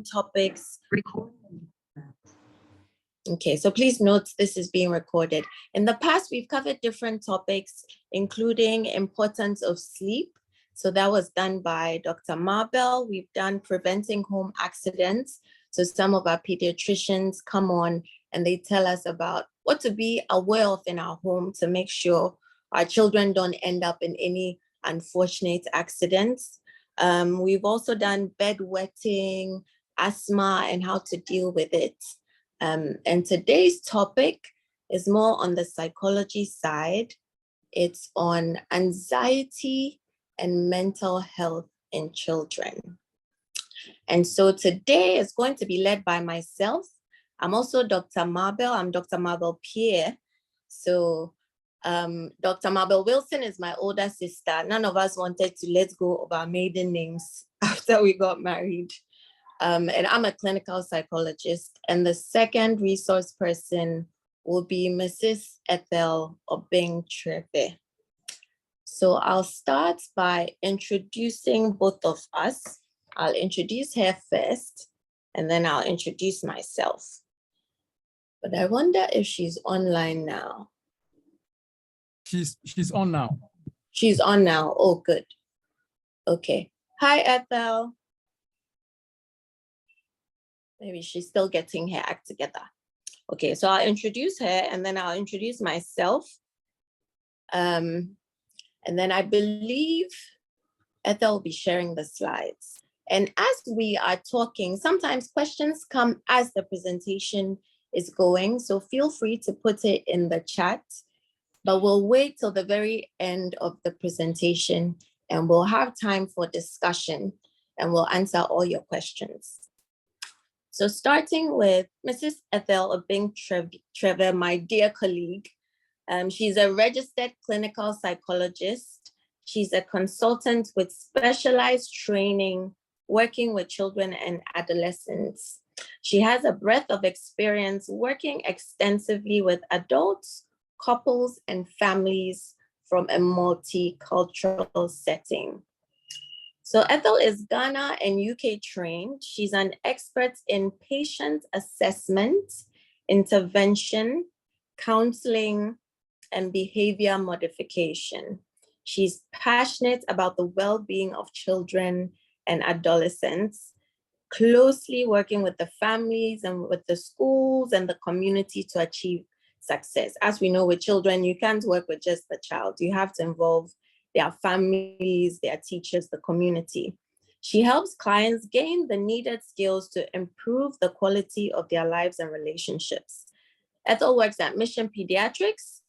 topics. Okay, so please note this is being recorded. In the past, we've covered different topics, including importance of sleep. So that was done by Dr. Marbell. We've done preventing home accidents. So some of our pediatricians come on and they tell us about what to be aware of in our home to make sure our children don't end up in any unfortunate accidents. We've also done bedwetting, asthma, and how to deal with it. And today's topic is more on the psychology side. It's on anxiety and mental health in children. And so today is going to be led by myself. I'm also Dr. Marbell. I'm Dr. Marbell Pierre. So Dr. Marbell Wilson is my older sister. None of us wanted to let go of our maiden names after we got married. And I'm a clinical psychologist. And the second resource person will be Mrs. Ethel Obeng-Treve. So I'll start by introducing both of us. I'll introduce her first, and then I'll introduce myself. But I wonder if she's online now. She's on now. She's on now. Oh, good. Okay. Hi, Ethel. Maybe she's still getting her act together. Okay, so I'll introduce her and then I'll introduce myself. And then I believe Ethel will be sharing the slides. And as we are talking, sometimes questions come as the presentation is going. So feel free to put it in the chat, but we'll wait till the very end of the presentation and we'll have time for discussion and we'll answer all your questions. So starting with Mrs. Ethel Obeng-Treve, my dear colleague. She's a registered clinical psychologist. She's a consultant with specialized training working with children and adolescents. She has a breadth of experience working extensively with adults, couples, and families from a multicultural setting. So Ethel is Ghana and UK trained. She's an expert in patient assessment, intervention, counseling, and behavior modification. She's passionate about the well-being of children and adolescents, closely working with the families and with the schools and the community to achieve success. As we know with children, you can't work with just the child. You have to involve their families, their teachers, the community. She helps clients gain the needed skills to improve the quality of their lives and relationships. Ethel works at Mission Pediatrics,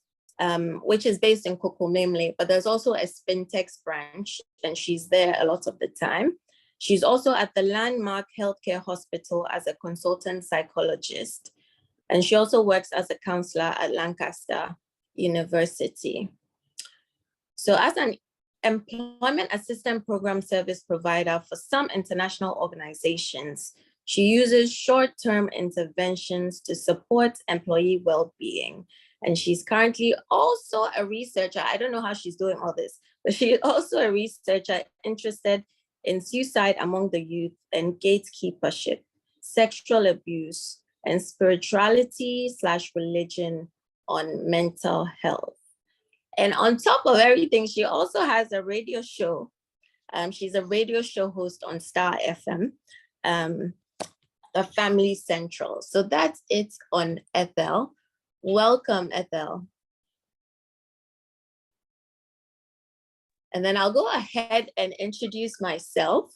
which is based in Kokomemle, but there's also a Spintex branch, and she's there a lot of the time. She's also at the Landmark Healthcare Hospital as a consultant psychologist, and she also works as a counselor at Lancaster University. So as an employment assistant program service provider for some international organizations, she uses short-term interventions to support employee well-being. And she's currently also a researcher. I don't know how she's doing all this, but she's also a researcher interested in suicide among the youth and gatekeepership, sexual abuse, and spirituality/religion on mental health. And on top of everything, she also has a radio show. She's a radio show host on Star FM, a Family Central. So that's it on Ethel. Welcome, Ethel. And then I'll go ahead and introduce myself.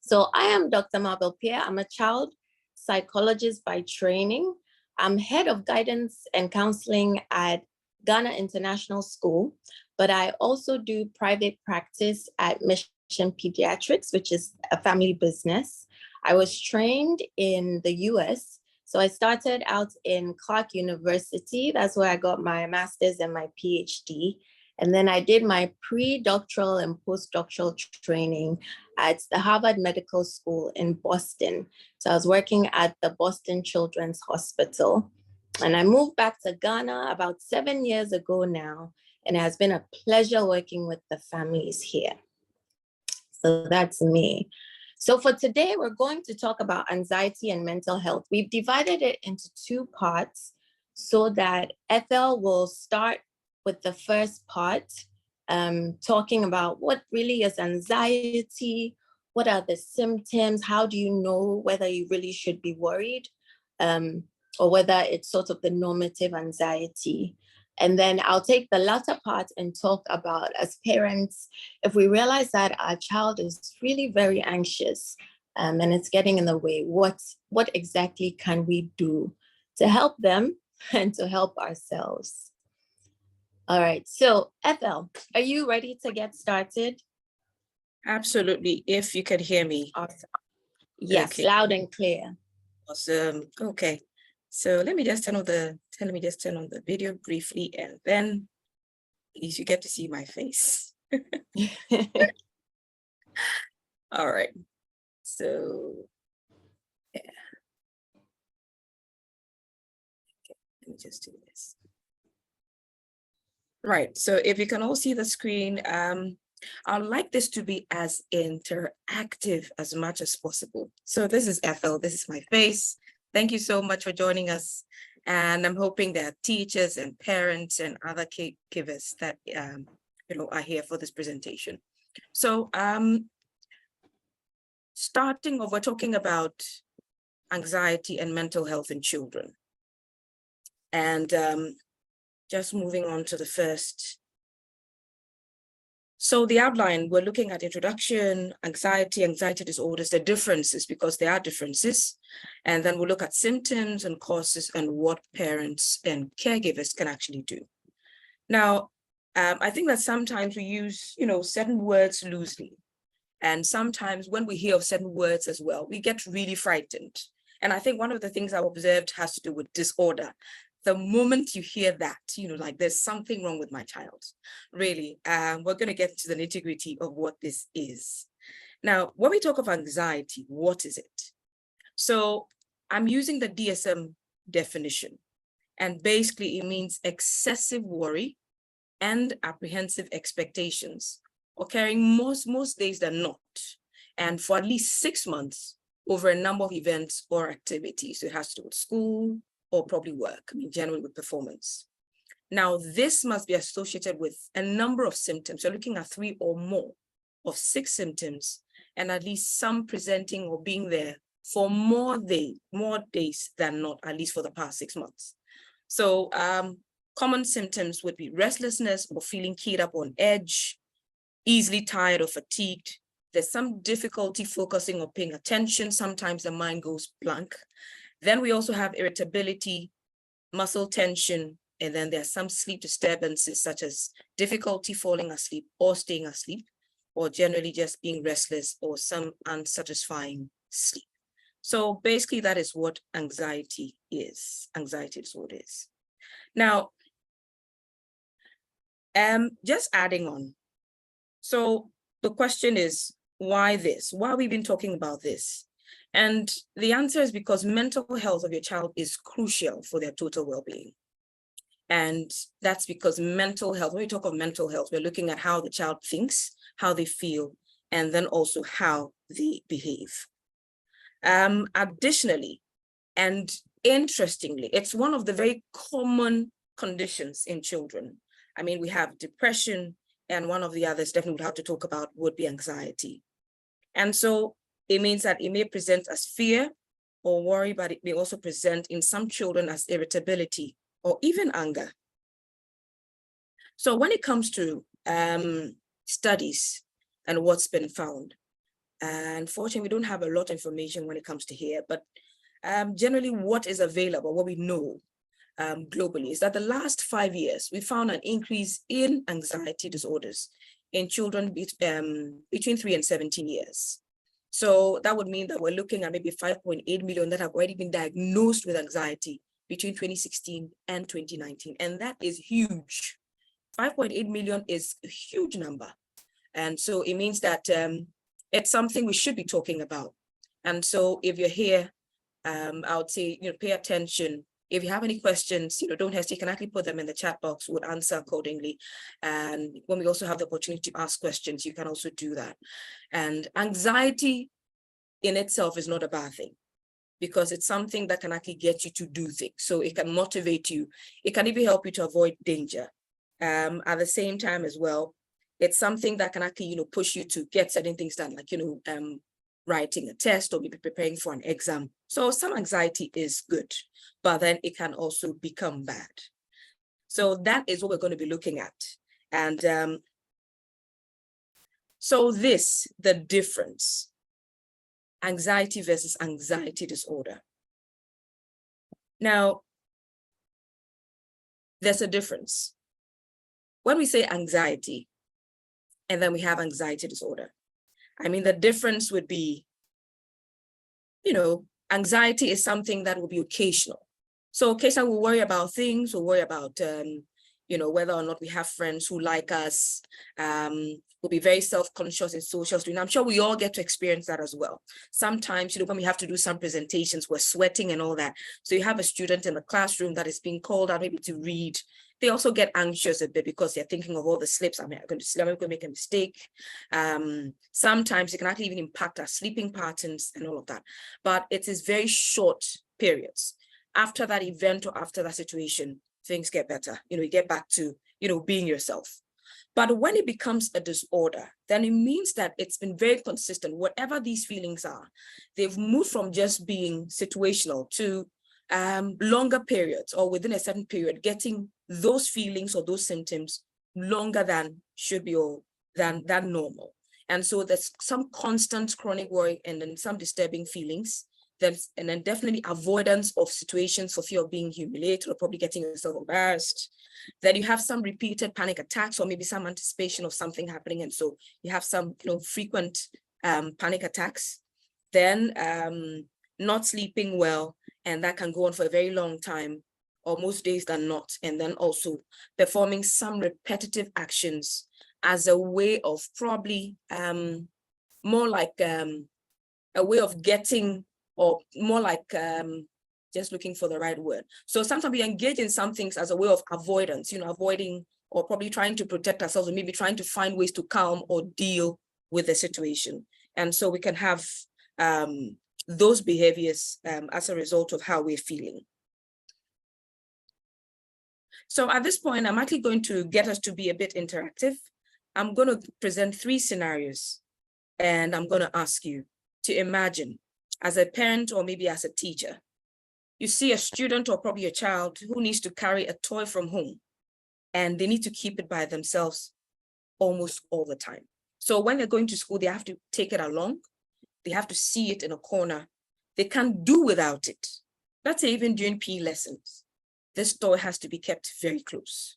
So I am Dr. Marbell Pierre. I'm a child psychologist by training. I'm head of guidance and counseling at Ghana International School, but I also do private practice at Mission Pediatrics, which is a family business. I was trained in the US. So I started out in Clark University. That's where I got my master's and my PhD. And then I did my pre-doctoral and postdoctoral training at the Harvard Medical School in Boston. So I was working at the Boston Children's Hospital. And I moved back to Ghana about 7 years ago now. And it has been a pleasure working with the families here. So that's me. So for today, we're going to talk about anxiety and mental health. We've divided it into two parts so that Ethel will start with the first part, talking about what really is anxiety, what are the symptoms, how do you know whether you really should be worried, or whether it's sort of the normative anxiety. And then I'll take the latter part and talk about, as parents, if we realize that our child is really very anxious and it's getting in the way, what exactly can we do to help them and to help ourselves? All right, so Ethel, are you ready to get started? Absolutely, if you could hear me. Awesome. Yes, Okay. loud and clear. Awesome. Okay. So let me just turn on the video briefly, and then at least you get to see my face. All right. So yeah. Okay, let me just do this. Right. So if you can all see the screen, I'd like this to be as interactive as much as possible. So this is Ethel. This is my face. Thank you so much for joining us. And I'm hoping that teachers and parents and other caregivers that are here for this presentation. So starting off, we're talking about anxiety and mental health in children. And just moving on to the first. So the outline, we're looking at introduction, anxiety disorders, the differences, because there are differences. And then we'll look at symptoms and causes and what parents and caregivers can actually do. Now, I think that sometimes we use, certain words loosely. And sometimes when we hear of certain words as well, we get really frightened. And I think one of the things I've observed has to do with disorder. The moment you hear that, like there's something wrong with my child, really, we're going to get to the nitty-gritty of what this is. Now, when we talk of anxiety, what is it? So I'm using the DSM definition, and basically it means excessive worry and apprehensive expectations occurring most days than not, and for at least 6 months over a number of events or activities. So it has to do with school, or probably work, generally with performance. Now, this must be associated with a number of symptoms. You're looking at 3 or more of 6 symptoms, and at least some presenting or being there for more days than not, at least for the past 6 months. So common symptoms would be restlessness or feeling keyed up on edge, easily tired or fatigued. There's some difficulty focusing or paying attention. Sometimes the mind goes blank. Then we also have irritability, muscle tension, and then there are some sleep disturbances such as difficulty falling asleep or staying asleep, or generally just being restless or some unsatisfying sleep. So basically that is what anxiety is, anxiety disorder is. Now, just adding on. So the question is, why this? Why have we been talking about this? And the answer is because mental health of your child is crucial for their total well-being. And that's because mental health, when we talk of mental health, we're looking at how the child thinks, how they feel, and then also how they behave. Additionally, and interestingly, it's one of the very common conditions in children. We have depression, and one of the others definitely would have to talk about would be anxiety. And so it means that it may present as fear or worry, but it may also present in some children as irritability or even anger. So when it comes to studies and what's been found, unfortunately, we don't have a lot of information when it comes to here, but generally what is available, what we know globally is that the last 5 years, we found an increase in anxiety disorders in children between 3 and 17 years. So that would mean that we're looking at maybe 5.8 million that have already been diagnosed with anxiety between 2016 and 2019. And that is huge. 5.8 million is a huge number. And so it means that it's something we should be talking about. And so if you're here, I would say, pay attention. If you have any questions, don't hesitate. You can actually put them in the chat box. We'll answer accordingly. And when we also have the opportunity to ask questions, you can also do that. And anxiety in itself is not a bad thing, because it's something that can actually get you to do things. So it can motivate you. It can even help you to avoid danger. At the same time as well, it's something that can actually, push you to get certain things done, like, writing a test or maybe preparing for an exam. So some anxiety is good, but then it can also become bad. So that is what we're going to be looking at. And so the difference, anxiety versus anxiety disorder. Now, there's a difference. When we say anxiety, and then we have anxiety disorder, I mean, the difference would be, anxiety is something that will be occasional. So occasionally we'll worry about things, we'll worry about, whether or not we have friends who like us, we'll be very self-conscious in social doing. I'm sure we all get to experience that as well. Sometimes, when we have to do some presentations, we're sweating and all that. So you have a student in the classroom that is being called out maybe to read. They also get anxious a bit because they're thinking of all the slips. I'm going to make a mistake. Sometimes it can actually even impact our sleeping patterns and all of that. But it is very short periods. After that event or after that situation, things get better. You get back to, being yourself. But when it becomes a disorder, then it means that it's been very consistent. Whatever these feelings are, they've moved from just being situational to longer periods, or within a certain period, getting those feelings or those symptoms longer than should be, or than normal. And so there's some constant chronic worry and then some disturbing feelings. And then definitely avoidance of situations for fear of being humiliated or probably getting yourself embarrassed. Then you have some repeated panic attacks or maybe some anticipation of something happening. And so you have some frequent panic attacks. Then not sleeping well, and that can go on for a very long time, or most days than not. And then also performing some repetitive actions as a way of probably more like a way of getting, or more like just looking for the right word. So sometimes we engage in some things as a way of avoidance, avoiding or probably trying to protect ourselves, or maybe trying to find ways to calm or deal with the situation. And so we can have those behaviors as a result of how we're feeling. So at this point, I'm actually going to get us to be a bit interactive. I'm going to present 3 scenarios, and I'm going to ask you to imagine, as a parent or maybe as a teacher, you see a student or probably a child who needs to carry a toy from home, and they need to keep it by themselves almost all the time. So when they're going to school, they have to take it along. They have to see it in a corner. They can't do without it. Let's say even during PE lessons, this toy has to be kept very close.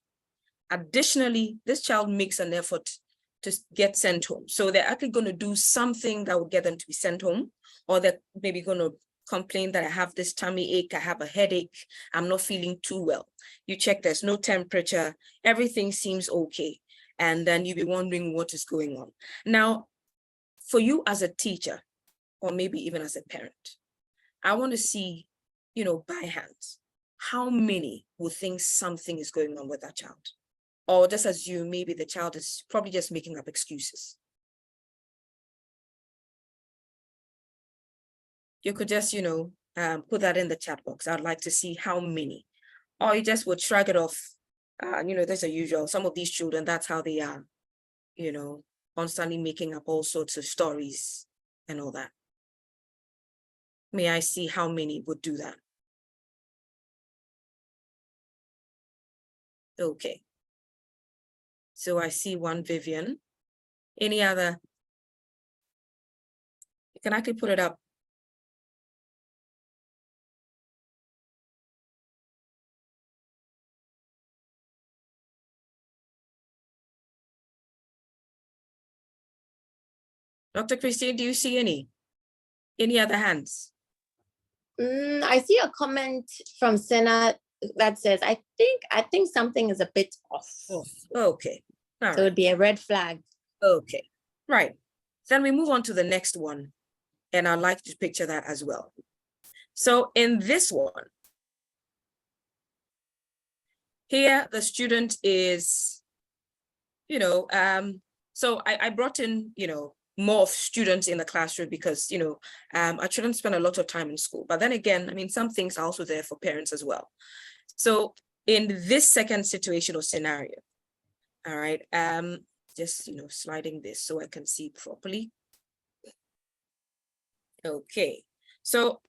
Additionally, this child makes an effort to get sent home. So they're actually going to do something that would get them to be sent home, or they're maybe going to complain that I have this tummy ache, I have a headache, I'm not feeling too well. You check, there's no temperature, everything seems okay. And then you'll be wondering what is going on. Now, for you as a teacher, or maybe even as a parent, I want to see, by hands, how many will think something is going on with that child? Or just assume maybe the child is probably just making up excuses. You could just, put that in the chat box. I'd like to see how many. Or you just would shrug it off. That's a usual. Some of these children, that's how they are, constantly making up all sorts of stories and all that. May I see how many would do that? Okay. So I see one Vivian. Any other? You can actually put it up. Dr. Kristine, do you see any other hands? I see a comment from Senna that says, I think something is a bit off. Oh, okay. All so right. It would be a red flag. Okay, right. Then we move on to the next one. And I'd like to picture that as well. So in this one, here the student is, so I brought in, more of students in the classroom because, our children spend a lot of time in school. But then again, I mean, some things are also there for parents as well. So in this second situation or scenario, all right, just, sliding this so I can see properly. Okay, so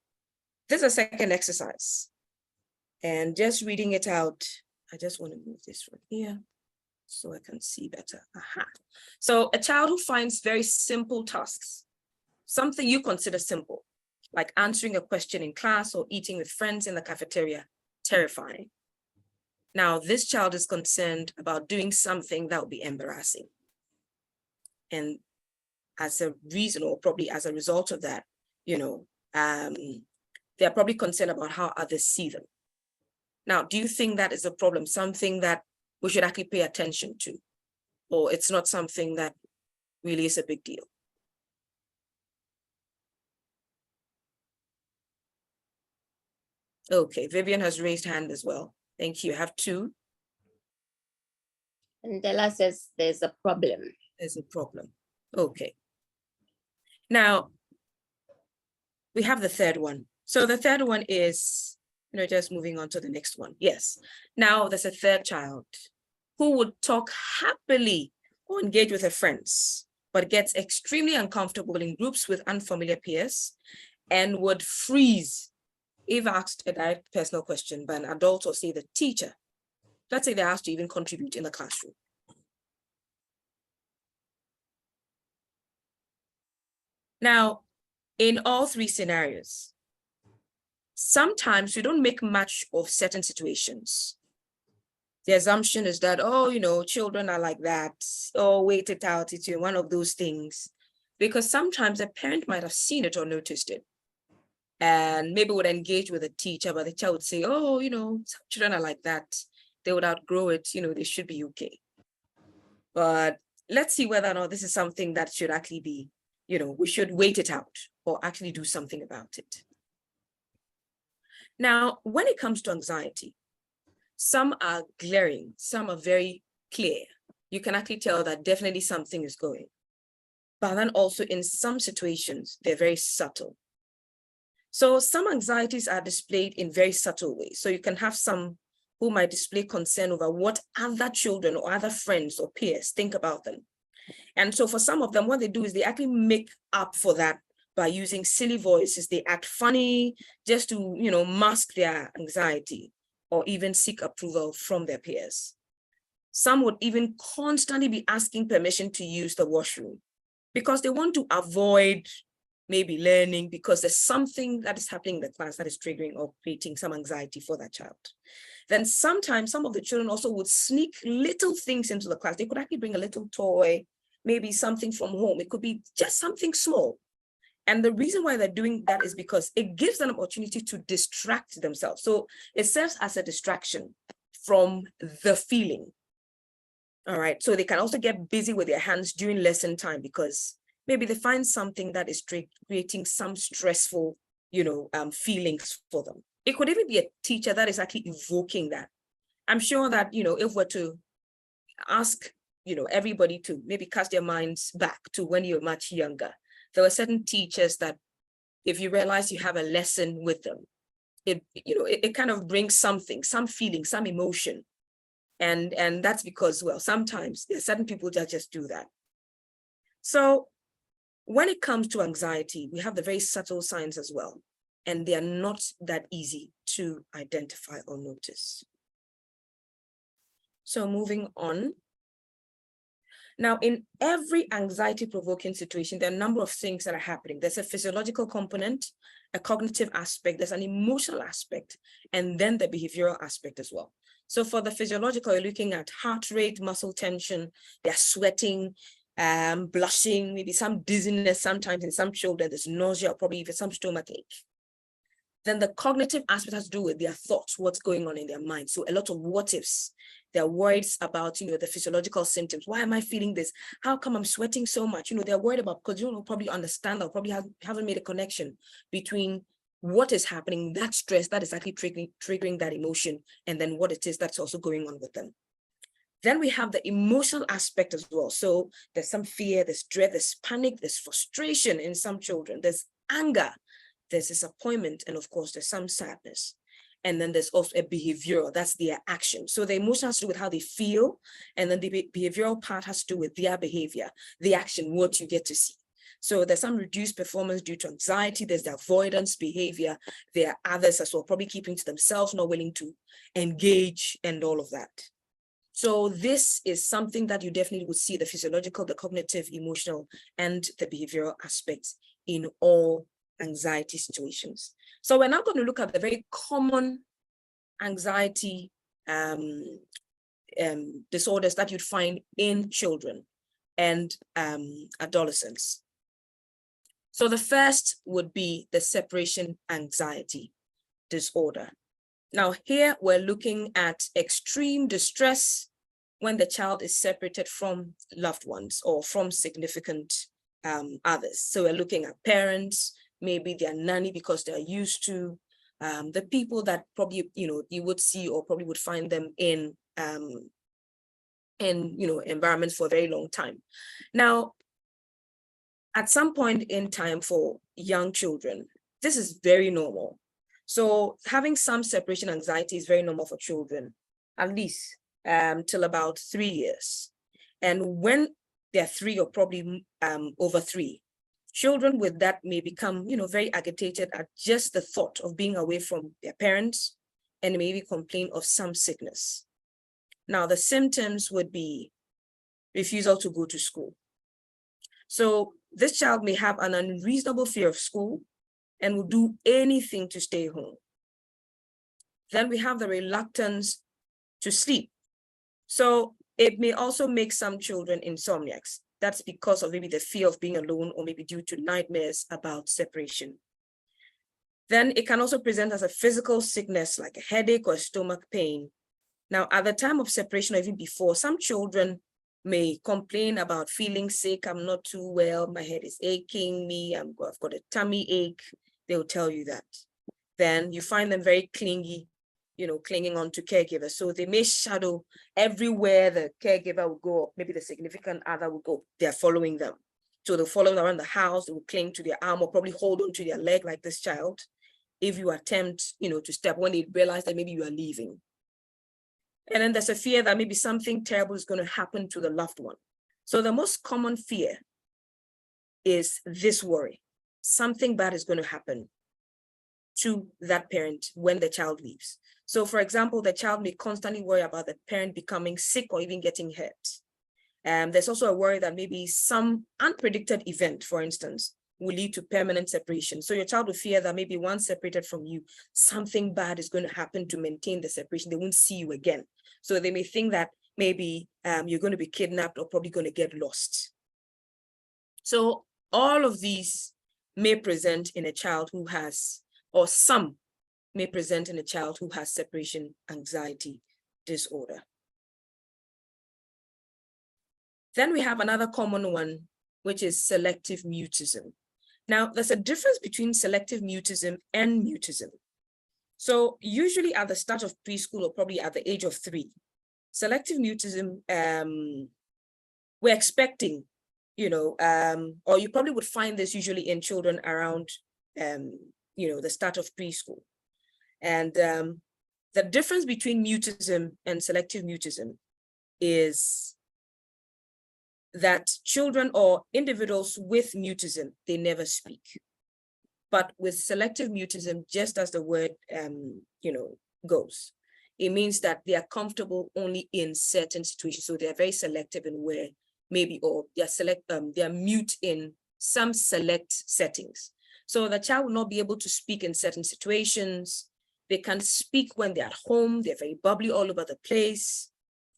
this is a second exercise. And just reading it out, I just want to move this from here so I can see better. Aha. So a child who finds very simple tasks, something you consider simple, like answering a question in class or eating with friends in the cafeteria, terrifying. Now, this child is concerned about doing something that would be embarrassing. And as a reason, or probably as a result of that, they're probably concerned about how others see them. Now, do you think that is a problem, something that we should actually pay attention to, or it's not something that really is a big deal? Okay, Vivian has raised hand as well. Thank you. I have two. And Della says there's a problem. There's a problem. Okay. Now, we have the third one. So the third one is, just moving on to the next one. Yes. Now there's a third child who would talk happily or engage with her friends, but gets extremely uncomfortable in groups with unfamiliar peers and would freeze if asked a direct personal question by an adult or say the teacher. Let's say they're asked to even contribute in the classroom. Now, in all three scenarios, sometimes we don't make much of certain situations. The assumption is that, children are like that, or wait it out, it's one of those things. Because sometimes a parent might have seen it or noticed it, and maybe would engage with a teacher, but the child would say, some children are like that. They would outgrow it, they should be okay. But let's see whether or not this is something that should actually be, we should wait it out or actually do something about it. Now, when it comes to anxiety, some are glaring, some are very clear. You can actually tell that definitely something is going. But then also in some situations, they're very subtle. So some anxieties are displayed in very subtle ways. So you can have some who might display concern over what other children or other friends or peers think about them. And so for some of them, what they do is they actually make up for that by using silly voices. They act funny just to, mask their anxiety or even seek approval from their peers. Some would even constantly be asking permission to use the washroom because they want to avoid maybe learning because there's something that is happening in the class that is triggering or creating some anxiety for that child. Then sometimes some of the children also would sneak little things into the class. They could actually bring a little toy, maybe something from home. It could be just something small. And the reason why they're doing that is because it gives them an opportunity to distract themselves. So it serves as a distraction from the feeling. All right. So they can also get busy with their hands during lesson time because maybe they find something that is creating some stressful, feelings for them. It could even be a teacher that is actually evoking that. I'm sure that, if we're to ask, everybody to maybe cast their minds back to when you're much younger, there were certain teachers that if you realize you have a lesson with them, it kind of brings something, some feeling, some emotion. And that's because, well, sometimes there's certain people that just do that. So when it comes to anxiety, we have the very subtle signs as well, and they are not that easy to identify or notice. So moving on. Now, in every anxiety-provoking situation, there are a number of things that are happening. There's a physiological component, a cognitive aspect, there's an emotional aspect, and then the behavioral aspect as well. So for the physiological, you're looking at heart rate, muscle tension, they're sweating, blushing, maybe some dizziness, sometimes in some children, there's nausea, or probably even some stomachache. Then the cognitive aspect has to do with their thoughts, what's going on in their mind. So a lot of what ifs. They're worried about, the physiological symptoms. Why am I feeling this? How come I'm sweating so much? They're worried about, because probably understand or probably haven't made a connection between what is happening, that stress that is actually triggering that emotion, and then what it is that's also going on with them. Then we have the emotional aspect as well. So there's some fear, there's dread, there's panic, there's frustration in some children, there's anger, there's disappointment, and of course, there's some sadness. And then there's also a behavioral, that's their action. So the emotion has to do with how they feel, and then the behavioral part has to do with their behavior, the action, what you get to see. So there's some reduced performance due to anxiety, there's the avoidance behavior, there are others as well, probably keeping to themselves, not willing to engage and all of that. So this is something that you definitely would see, the physiological, the cognitive, emotional, and the behavioral aspects in all anxiety situations. So we're now going to look at the very common anxiety disorders that you'd find in children and adolescents. So the first would be the separation anxiety disorder. Now here we're looking at extreme distress when the child is separated from loved ones or from significant others. So we're looking at parents, maybe their nanny, because they're used to the people that probably, you would see or probably would find them in environments for a very long time. Now, at some point in time for young children, this is very normal. So having some separation anxiety is very normal for children, at least till about 3 years. And when they're 3 or probably over 3, children with that may become, very agitated at just the thought of being away from their parents, and maybe complain of some sickness. Now, the symptoms would be refusal to go to school. So this child may have an unreasonable fear of school and will do anything to stay home. Then we have the reluctance to sleep. So it may also make some children insomniacs. That's because of maybe the fear of being alone, or maybe due to nightmares about separation. Then it can also present as a physical sickness like a headache or stomach pain. Now, at the time of separation or even before, some children may complain about feeling sick. I'm not too well, my head is aching me, I've got a tummy ache. They'll tell you that. Then you find them very clingy, clinging on to caregivers. So they may shadow everywhere the caregiver will go, or maybe the significant other will go, they're following them. So they'll follow them around the house, they will cling to their arm or probably hold on to their leg like this child. If you attempt, to step, when they realize that maybe you are leaving. And then there's a fear that maybe something terrible is going to happen to the loved one. So the most common fear is this worry. Something bad is going to happen to that parent when the child leaves. So for example, the child may constantly worry about the parent becoming sick or even getting hurt. There's also a worry that maybe some unpredicted event, for instance, will lead to permanent separation. So your child will fear that maybe once separated from you, something bad is going to happen to maintain the separation. They won't see you again. So they may think that maybe you're going to be kidnapped or probably going to get lost. So all of these may present in a child who has, or some may present in a child who has separation anxiety disorder. Then we have another common one, which is selective mutism. Now, there's a difference between selective mutism and mutism. So usually at the start of preschool or probably at the age of 3, selective mutism, we're expecting, or you probably would find this usually in children around, the start of preschool. And the difference between mutism and selective mutism is that children or individuals with mutism, they never speak. But with selective mutism, just as the word, goes, it means that they are comfortable only in certain situations. So they're very selective in where maybe, or they are mute in some select settings. So the child will not be able to speak in certain situations. They can speak when they're at home. They're very bubbly all over the place.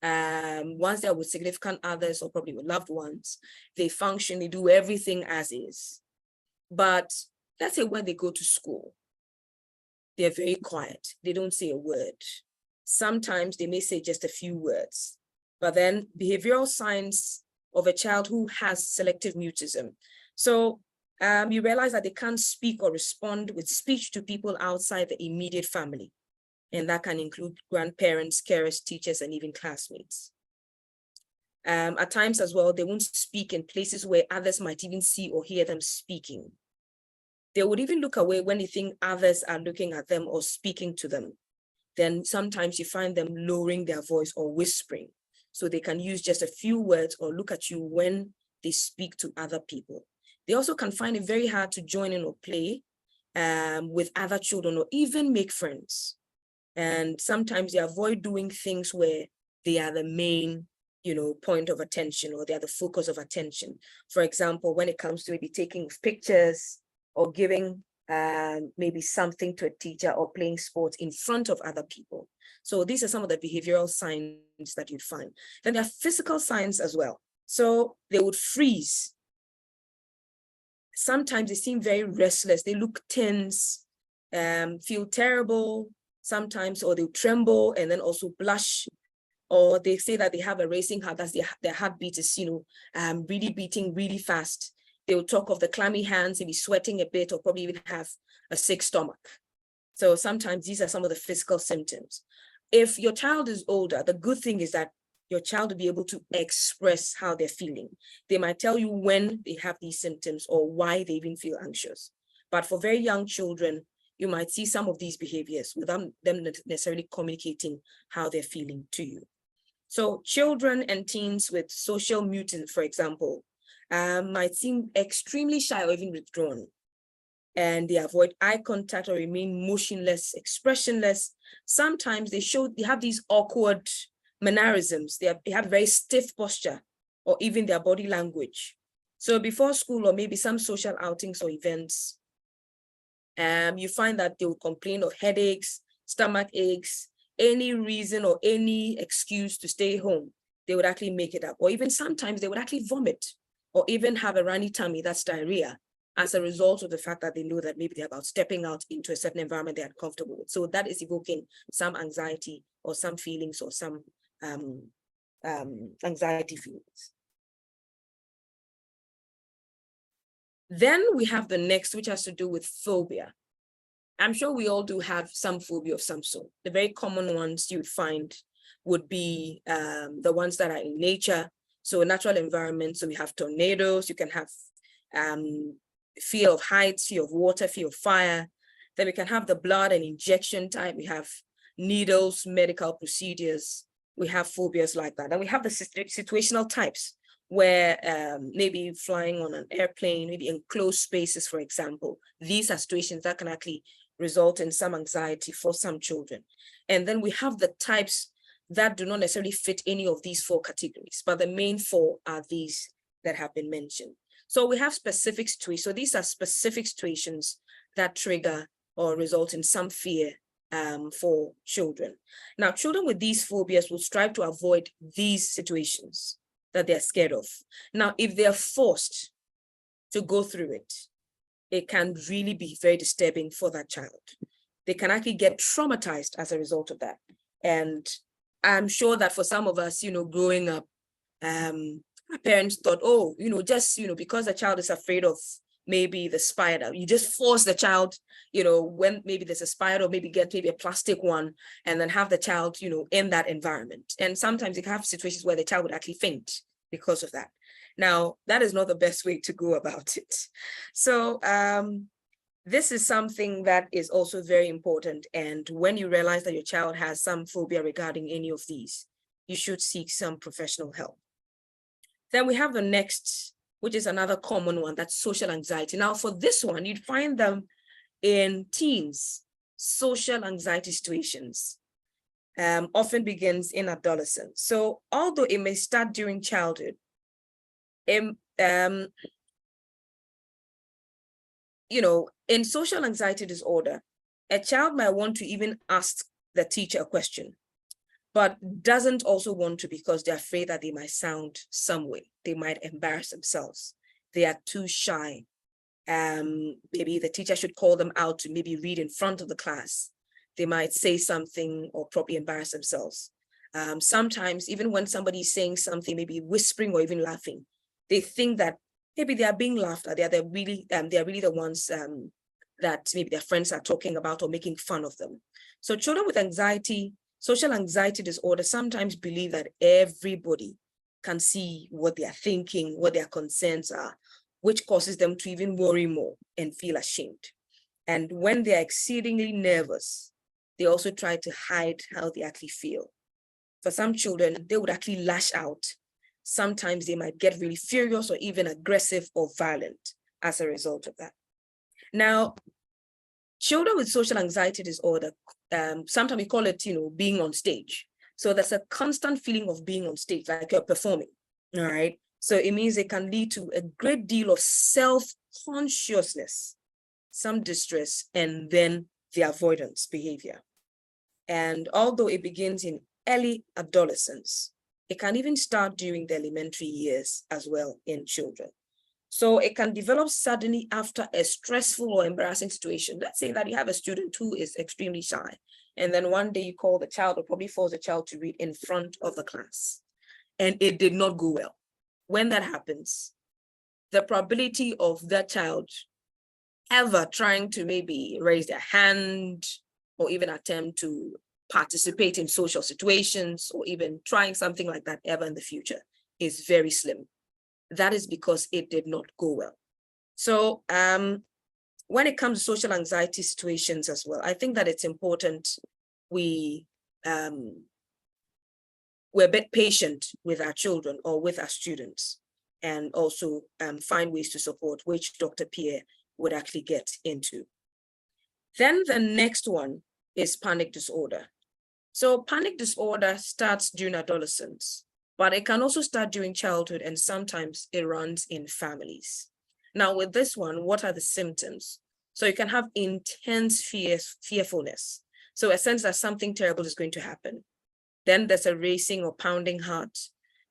Once they're with significant others or probably with loved ones, they function, they do everything as is. But let's say when they go to school, they're very quiet. They don't say a word. Sometimes they may say just a few words. But then behavioral signs of a child who has selective mutism. So you realize that they can't speak or respond with speech to people outside the immediate family. And that can include grandparents, carers, teachers, and even classmates. At times as well, they won't speak in places where others might even see or hear them speaking. They would even look away when they think others are looking at them or speaking to them. Then sometimes you find them lowering their voice or whispering. So they can use just a few words or look at you when they speak to other people. They also can find it very hard to join in or play with other children or even make friends. And sometimes they avoid doing things where they are the main, point of attention, or they are the focus of attention. For example, when it comes to maybe taking pictures or giving maybe something to a teacher or playing sports in front of other people. So these are some of the behavioral signs that you'd find. Then there are physical signs as well. So they would freeze. Sometimes they seem very restless. They look tense, feel terrible sometimes, or they tremble and then also blush. Or they say that they have a racing heart, that's their heartbeat is, really beating really fast. They will talk of the clammy hands, maybe sweating a bit, or probably even have a sick stomach. So sometimes these are some of the physical symptoms. If your child is older, the good thing is that your child will be able to express how they're feeling. They might tell you when they have these symptoms or why they even feel anxious. But for very young children, you might see some of these behaviors without them necessarily communicating how they're feeling to you. So children and teens with social mutism, for example, might seem extremely shy or even withdrawn. And they avoid eye contact or remain motionless, expressionless. Sometimes they have these awkward mannerisms. They have very stiff posture or even their body language. So before school or maybe some social outings or events, you find that they will complain of headaches, stomach aches, any reason or any excuse to stay home. They would actually make it up. Or even sometimes they would actually vomit or even have a runny tummy, that's diarrhea, as a result of the fact that they know that maybe they're about stepping out into a certain environment they're uncomfortable with. So that is evoking some anxiety or some feelings or some anxiety feelings. Then we have the next, which has to do with phobia. I'm sure we all do have some phobia of some sort. The very common ones you'd find would be the ones that are in nature. So natural environments, so we have tornadoes, you can have fear of heights, fear of water, fear of fire. Then we can have the blood and injection type. We have needles, medical procedures. We have phobias like that. And we have the situational types where maybe flying on an airplane, maybe in closed spaces, for example. These are situations that can actually result in some anxiety for some children. And then we have the types that do not necessarily fit any of these four categories, but the main four are these that have been mentioned. So we have specific situations. So these are specific situations that trigger or result in some fear for children. Now, children with these phobias will strive to avoid these situations that they're scared of. Now, if they're forced to go through it, it can really be very disturbing for that child. They can actually get traumatized as a result of that. And I'm sure that for some of us, growing up, our parents thought, oh, just, because the child is afraid of maybe the spider, you just force the child, when maybe there's a spider, or maybe get maybe a plastic one, and then have the child, in that environment. And sometimes you have situations where the child would actually faint because of that. Now, that is not the best way to go about it. So this is something that is also very important. And when you realize that your child has some phobia regarding any of these, you should seek some professional help. Then we have the next, which is another common one, that's social anxiety. Now, for this one, you'd find them in teens. Social anxiety situations often begins in adolescence. So although it may start during childhood, in social anxiety disorder, a child might want to even ask the teacher a question, but doesn't also want to because they're afraid that they might sound some way. They might embarrass themselves. They are too shy. Maybe the teacher should call them out to maybe read in front of the class. They might say something or probably embarrass themselves. Sometimes even when somebody is saying something, maybe whispering or even laughing, they think that maybe they are being laughed at. They are really the ones that maybe their friends are talking about or making fun of them. So children with anxiety, social anxiety disorder, sometimes believe that everybody can see what they are thinking, what their concerns are, which causes them to even worry more and feel ashamed. And when they are exceedingly nervous, they also try to hide how they actually feel. For some children, they would actually lash out. Sometimes they might get really furious or even aggressive or violent as a result of that. Now, children with social anxiety disorder, sometimes we call it, being on stage. So there's a constant feeling of being on stage, like you're performing, all right? So it means it can lead to a great deal of self-consciousness, some distress, and then the avoidance behavior. And although it begins in early adolescence, it can even start during the elementary years as well in children. So it can develop suddenly after a stressful or embarrassing situation. Let's say that you have a student who is extremely shy, and then one day you call the child or probably force the child to read in front of the class, and it did not go well. When that happens, the probability of that child ever trying to maybe raise their hand or even attempt to participate in social situations or even trying something like that ever in the future is very slim. That is because it did not go well. So when it comes to social anxiety situations as well, I think that it's important we're a bit patient with our children or with our students, and also find ways to support, which Dr. Pierre would actually get into. Then the next one is panic disorder. So panic disorder starts during adolescence, but it can also start during childhood, and sometimes it runs in families. Now with this one, what are the symptoms? So you can have intense fearfulness. So a sense that something terrible is going to happen. Then there's a racing or pounding heart.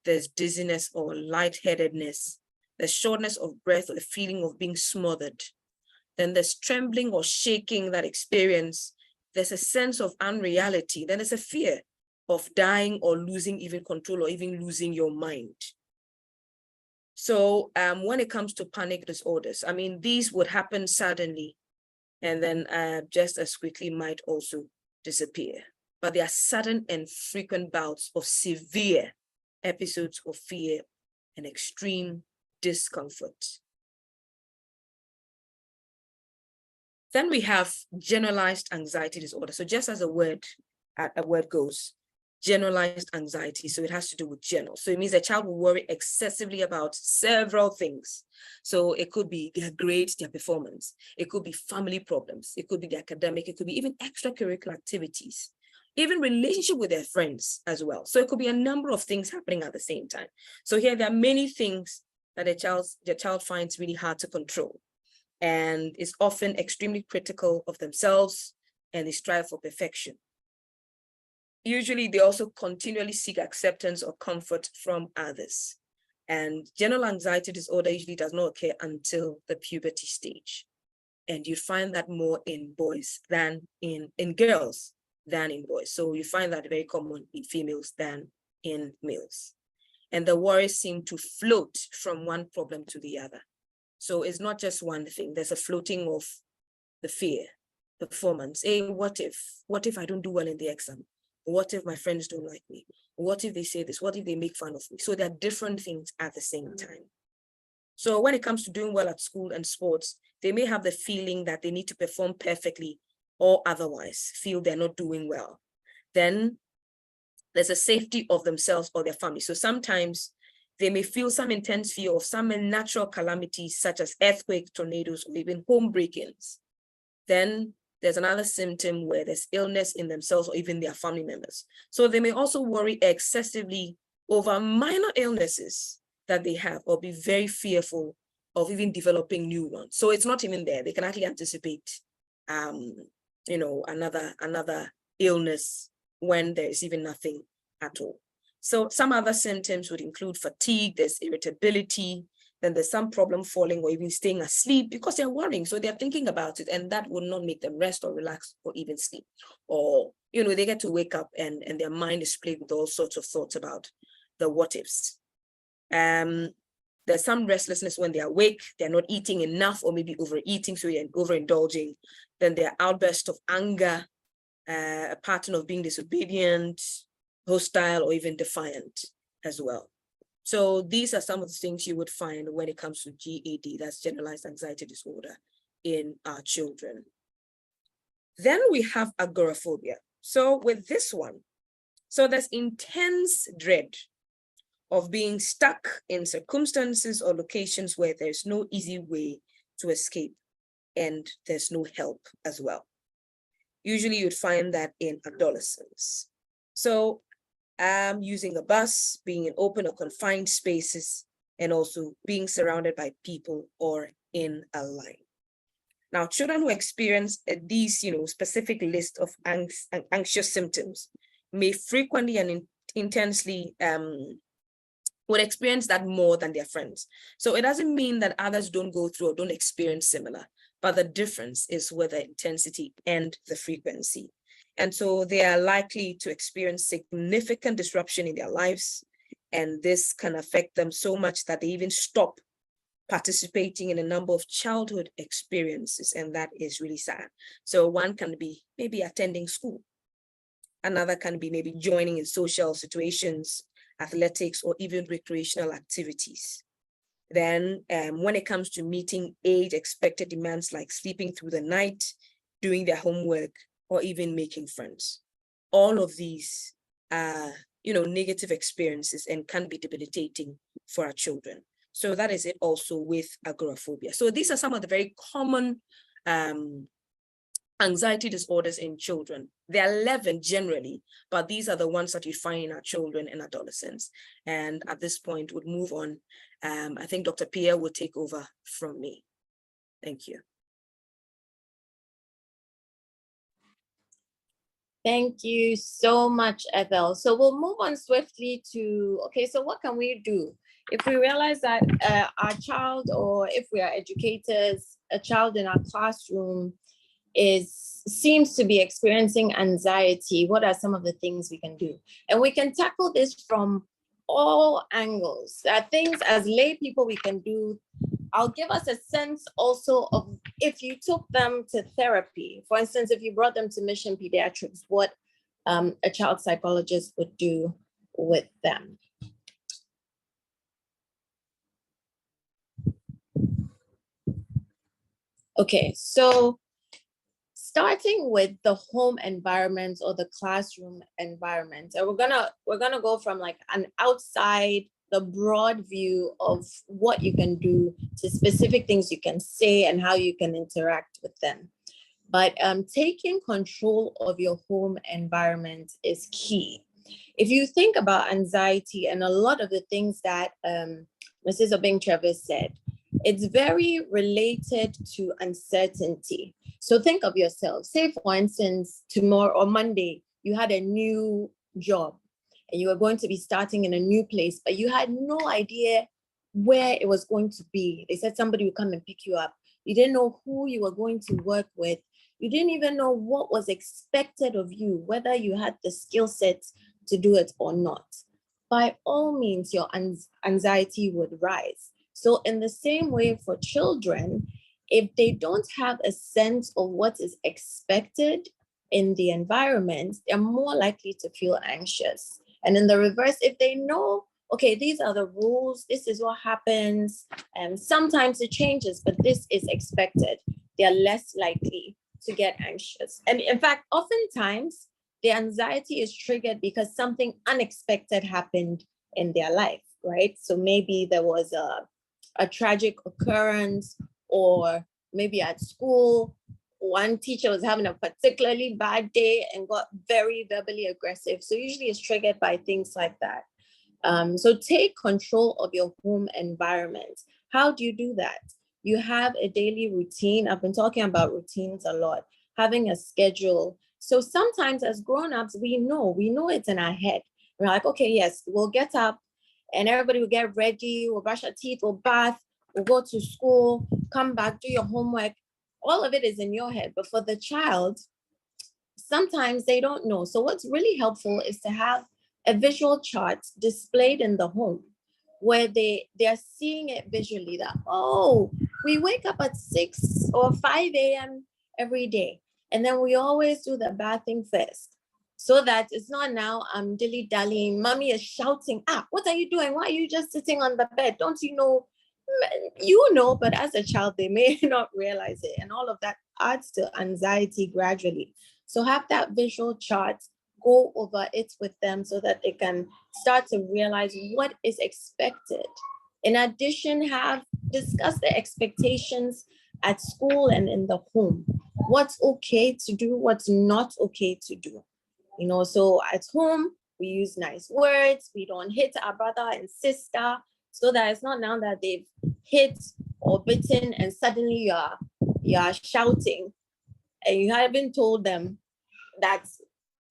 There's dizziness or lightheadedness. There's shortness of breath or the feeling of being smothered. Then there's trembling or shaking that experience. There's a sense of unreality. Then there's a fear of dying or losing even control or even losing your mind. So when it comes to panic disorders, I mean, these would happen suddenly and then just as quickly might also disappear. But they are sudden and frequent bouts of severe episodes of fear and extreme discomfort. Then we have generalized anxiety disorder. So just as a word goes, generalized anxiety. So it has to do with general. So it means a child will worry excessively about several things. So it could be their grades, their performance. It could be family problems. It could be the academic. It could be even extracurricular activities, even relationship with their friends as well. So it could be a number of things happening at the same time. So here there are many things that the child finds really hard to control, and is often extremely critical of themselves, and they strive for perfection. Usually they also continually seek acceptance or comfort from others. And general anxiety disorder usually does not occur until the puberty stage. And you find that more in boys than in girls than in boys. So you find that very common in females than in males. And the worries seem to float from one problem to the other. So it's not just one thing. There's a floating of the fear, the performance. Hey, what if I don't do well in the exam? What if my friends don't like me? What if they say this? What if they make fun of me? So there are different things at the same time. So when it comes to doing well at school and sports, they may have the feeling that they need to perform perfectly or otherwise feel they're not doing well. Then there's a safety of themselves or their family. So sometimes they may feel some intense fear of some natural calamities such as earthquakes, tornadoes, or even home break-ins. Then there's another symptom where there's illness in themselves or even their family members. So they may also worry excessively over minor illnesses that they have, or be very fearful of even developing new ones. So it's not even there. They can actually anticipate, another illness when there is even nothing at all. So some other symptoms would include fatigue, there's irritability, then there's some problem falling or even staying asleep because they're worrying. So they're thinking about it, and that will not make them rest or relax or even sleep. Or, they get to wake up and their mind is plagued with all sorts of thoughts about the what ifs. There's some restlessness when they're awake, they're not eating enough or maybe overeating, so they're overindulging. Then there are outbursts of anger, a pattern of being disobedient, hostile, or even defiant as well. So these are some of the things you would find when it comes to GAD, that's generalized anxiety disorder, in our children. Then we have agoraphobia. So with this one, so there's intense dread of being stuck in circumstances or locations where there's no easy way to escape and there's no help as well. Usually you'd find that in adolescents. So using a bus, being in open or confined spaces, and also being surrounded by people or in a line. Now, children who experience these, specific list of anxious symptoms may frequently and intensely would experience that more than their friends. So it doesn't mean that others don't go through or don't experience similar, but the difference is with the intensity and the frequency. And so they are likely to experience significant disruption in their lives. And this can affect them so much that they even stop participating in a number of childhood experiences. And that is really sad. So one can be maybe attending school. Another can be maybe joining in social situations, athletics, or even recreational activities. Then when it comes to meeting age expected demands like sleeping through the night, doing their homework, or even making friends. All of these are, negative experiences and can be debilitating for our children. So that is it also with agoraphobia. So these are some of the very common anxiety disorders in children. There are 11 generally, but these are the ones that you find in our children and adolescents. And at this point, we'll move on. I think Dr. Pierre will take over from me. Thank you. Thank you so much, Ethel. So we'll move on swiftly to, okay, so what can we do? If we realize that our child, or if we are educators, a child in our classroom seems to be experiencing anxiety, what are some of the things we can do? And we can tackle this from all angles. There are things as lay people we can do. I'll give us a sense also of if you took them to therapy. For instance, if you brought them to Mission Pediatrics, what a child psychologist would do with them. Okay, so starting with the home environment or the classroom environment, and we're gonna go from like an outside, the broad view of what you can do to specific things you can say and how you can interact with them. But taking control of your home environment is key. If you think about anxiety and a lot of the things that Mrs. Obeng-Travis said, it's very related to uncertainty. So think of yourself. Say, for instance, tomorrow or Monday, you had a new job and you were going to be starting in a new place, but you had no idea where it was going to be. They said somebody would come and pick you up. You didn't know who you were going to work with. You didn't even know what was expected of you, whether you had the skill set to do it or not. By all means, your anxiety would rise. So in the same way for children, if they don't have a sense of what is expected in the environment, they're more likely to feel anxious. And in the reverse, if they know, okay, these are the rules, this is what happens, and sometimes it changes, but this is expected, they're less likely to get anxious. And in fact, oftentimes, the anxiety is triggered because something unexpected happened in their life, right? So maybe there was a tragic occurrence, or maybe at school, one teacher was having a particularly bad day and got very verbally aggressive. So usually it's triggered by things like that. So take control of your home environment. How do you do that? You have a daily routine. I've been talking about routines a lot, having a schedule. So sometimes as grown-ups, we know it's in our head. We're like, okay, yes, we'll get up and everybody will get ready, we'll brush our teeth, we'll bath, we'll go to school, come back, do your homework. All of it is in your head. But for the child, sometimes they don't know. So what's really helpful is to have a visual chart displayed in the home where they're seeing it visually that, oh, we wake up at 6 or 5 a.m. every day. And then we always do the bathing first. so that it's not now I'm dilly-dallying. Mommy is shouting, what are you doing? Why are you just sitting on the bed? Don't you know? You know, but as a child, they may not realize it. And all of that adds to anxiety gradually. So have that visual chart, go over it with them so that they can start to realize what is expected. In addition, discuss the expectations at school and in the home. What's okay to do, what's not okay to do. You know, so at home, we use nice words. We don't hit our brother and sister, so that it's not now that they've hit or bitten and suddenly you're shouting and you haven't told them that,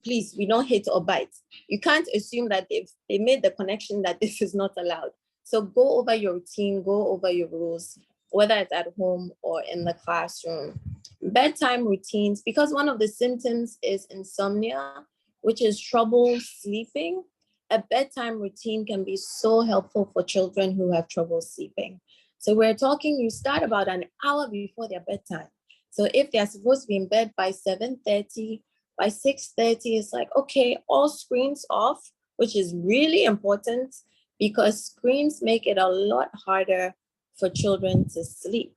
please, we don't hit or bite. You can't assume that they made the connection that this is not allowed. So go over your routine, go over your rules, whether it's at home or in the classroom. Bedtime routines, because one of the symptoms is insomnia, which is trouble sleeping. A bedtime routine can be so helpful for children who have trouble sleeping. So we're talking, you start about an hour before their bedtime. So if they're supposed to be in bed by 7:30, by 6:30, it's like, okay, all screens off, which is really important because screens make it a lot harder for children to sleep.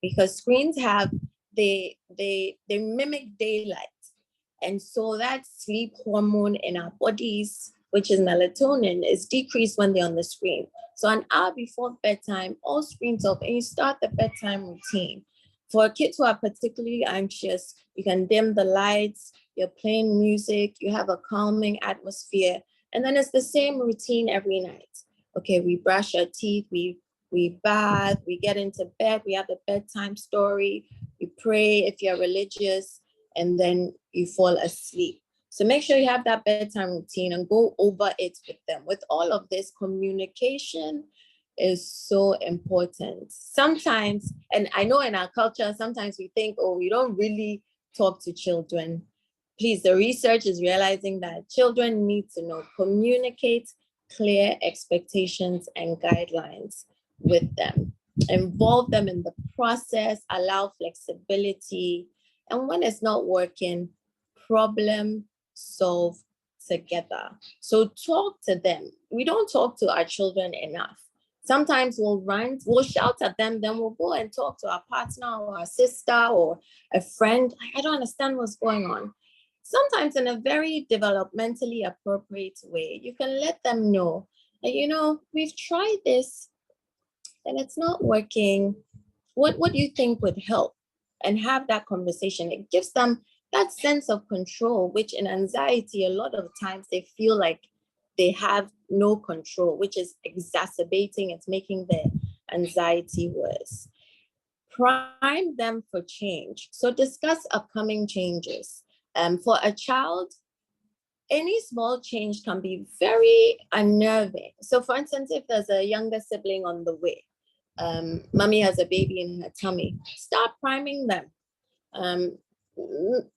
Because screens they mimic daylight. And so that sleep hormone in our bodies, which is melatonin, is decreased when they're on the screen. So an hour before bedtime, all screens off, and you start the bedtime routine. For kids who are particularly anxious, you can dim the lights, you're playing music, you have a calming atmosphere, and then it's the same routine every night. Okay, we brush our teeth, we bath, we get into bed, we have the bedtime story, you pray if you're religious, and then you fall asleep. So make sure you have that bedtime routine and go over it with them. With all of this, communication is so important. Sometimes, and I know in our culture, sometimes we think, oh, we don't really talk to children. Please, the research is realizing that children need to know, communicate clear expectations and guidelines with them. Involve them in the process, allow flexibility, and when it's not working, problem solve together. So talk to them. We don't talk to our children enough. Sometimes we'll shout at them, then we'll go and talk to our partner or our sister or a friend. I don't understand what's going on. Sometimes in a very developmentally appropriate way, you can let them know that, you know, we've tried this and it's not working. What do you think would help? And have that conversation. It gives them that sense of control, which in anxiety, a lot of times they feel like they have no control, which is exacerbating, it's making their anxiety worse. Prime them for change. So discuss upcoming changes. For a child, any small change can be very unnerving. So for instance, if there's a younger sibling on the way, mommy has a baby in her tummy, start priming them.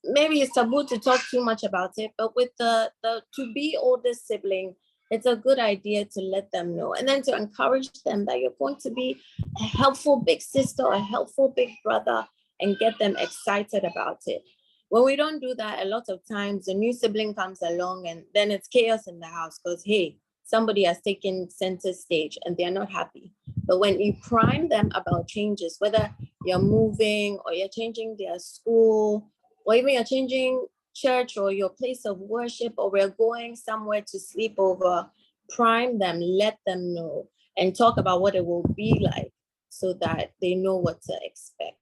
Maybe it's taboo to talk too much about it, but with the to-be oldest sibling, it's a good idea to let them know, and then to encourage them that you're going to be a helpful big sister, a helpful big brother, and get them excited about it. When we don't do that, a lot of times a new sibling comes along and then it's chaos in the house because, hey, somebody has taken center stage and they're not happy. But when you prime them about changes, whether you're moving or you're changing their school, or even you're changing church or your place of worship, or we're going somewhere to sleep over, prime them, let them know, and talk about what it will be like so that they know what to expect.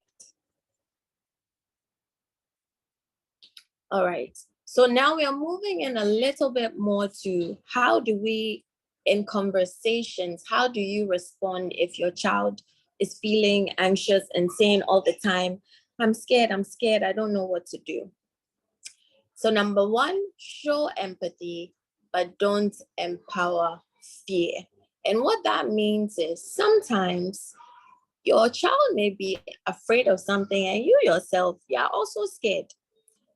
All right, so now we are moving in a little bit more to how do we, in conversations, how do you respond if your child is feeling anxious and saying all the time, I'm scared, I don't know what to do. So number one, show empathy, but don't empower fear. And what that means is sometimes your child may be afraid of something and you yourself, you're also scared.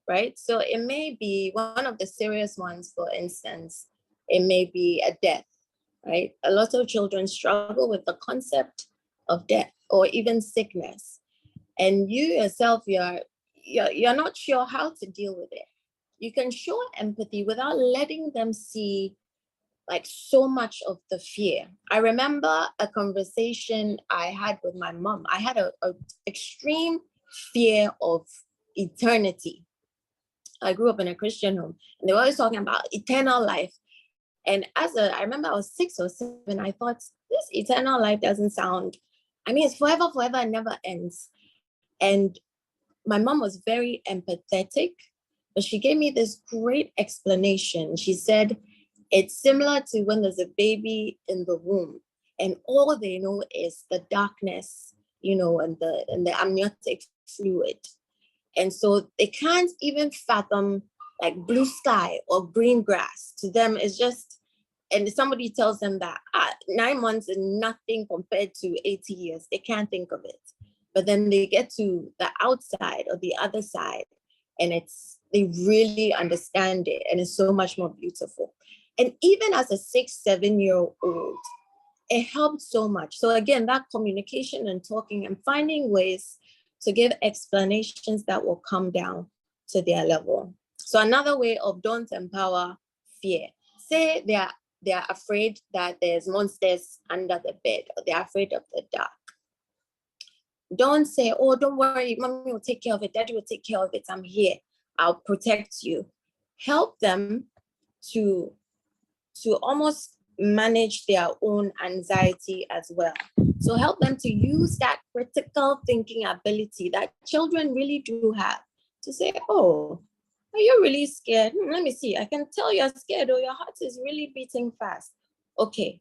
Right? So it may be one of the serious ones, for instance, it may be a death, right? A lot of children struggle with the concept of death or even sickness. And you yourself, you're not sure how to deal with it. you can show empathy without letting them see like so much of the fear. I remember a conversation I had with my mom. I had a extreme fear of eternity. I grew up in a Christian home, and they were always talking about eternal life. And I remember I was 6 or 7, I thought, this eternal life doesn't sound, I mean, it's forever, forever, and never ends. And my mom was very empathetic, but she gave me this great explanation. She said, it's similar to when there's a baby in the womb and all they know is the darkness, and the amniotic fluid. And so they can't even fathom like blue sky or green grass. To them, it's just, and somebody tells them that 9 months is nothing compared to 80 years. They can't think of it. But then they get to the outside or the other side, and they really understand it, and it's so much more beautiful. And even as a 6-7-year-old, it helped so much. So again, that communication and talking and finding ways to give explanations that will come down to their level. So another way of don't empower fear. Say they are afraid that there's monsters under the bed, or they're afraid of the dark. Don't say, oh, don't worry, mommy will take care of it, daddy will take care of it, I'm here, I'll protect you. Help them to almost manage their own anxiety as well. So help them to use that critical thinking ability that children really do have to say, oh, are you really scared? Let me see, I can tell you're scared, or your heart is really beating fast. Okay,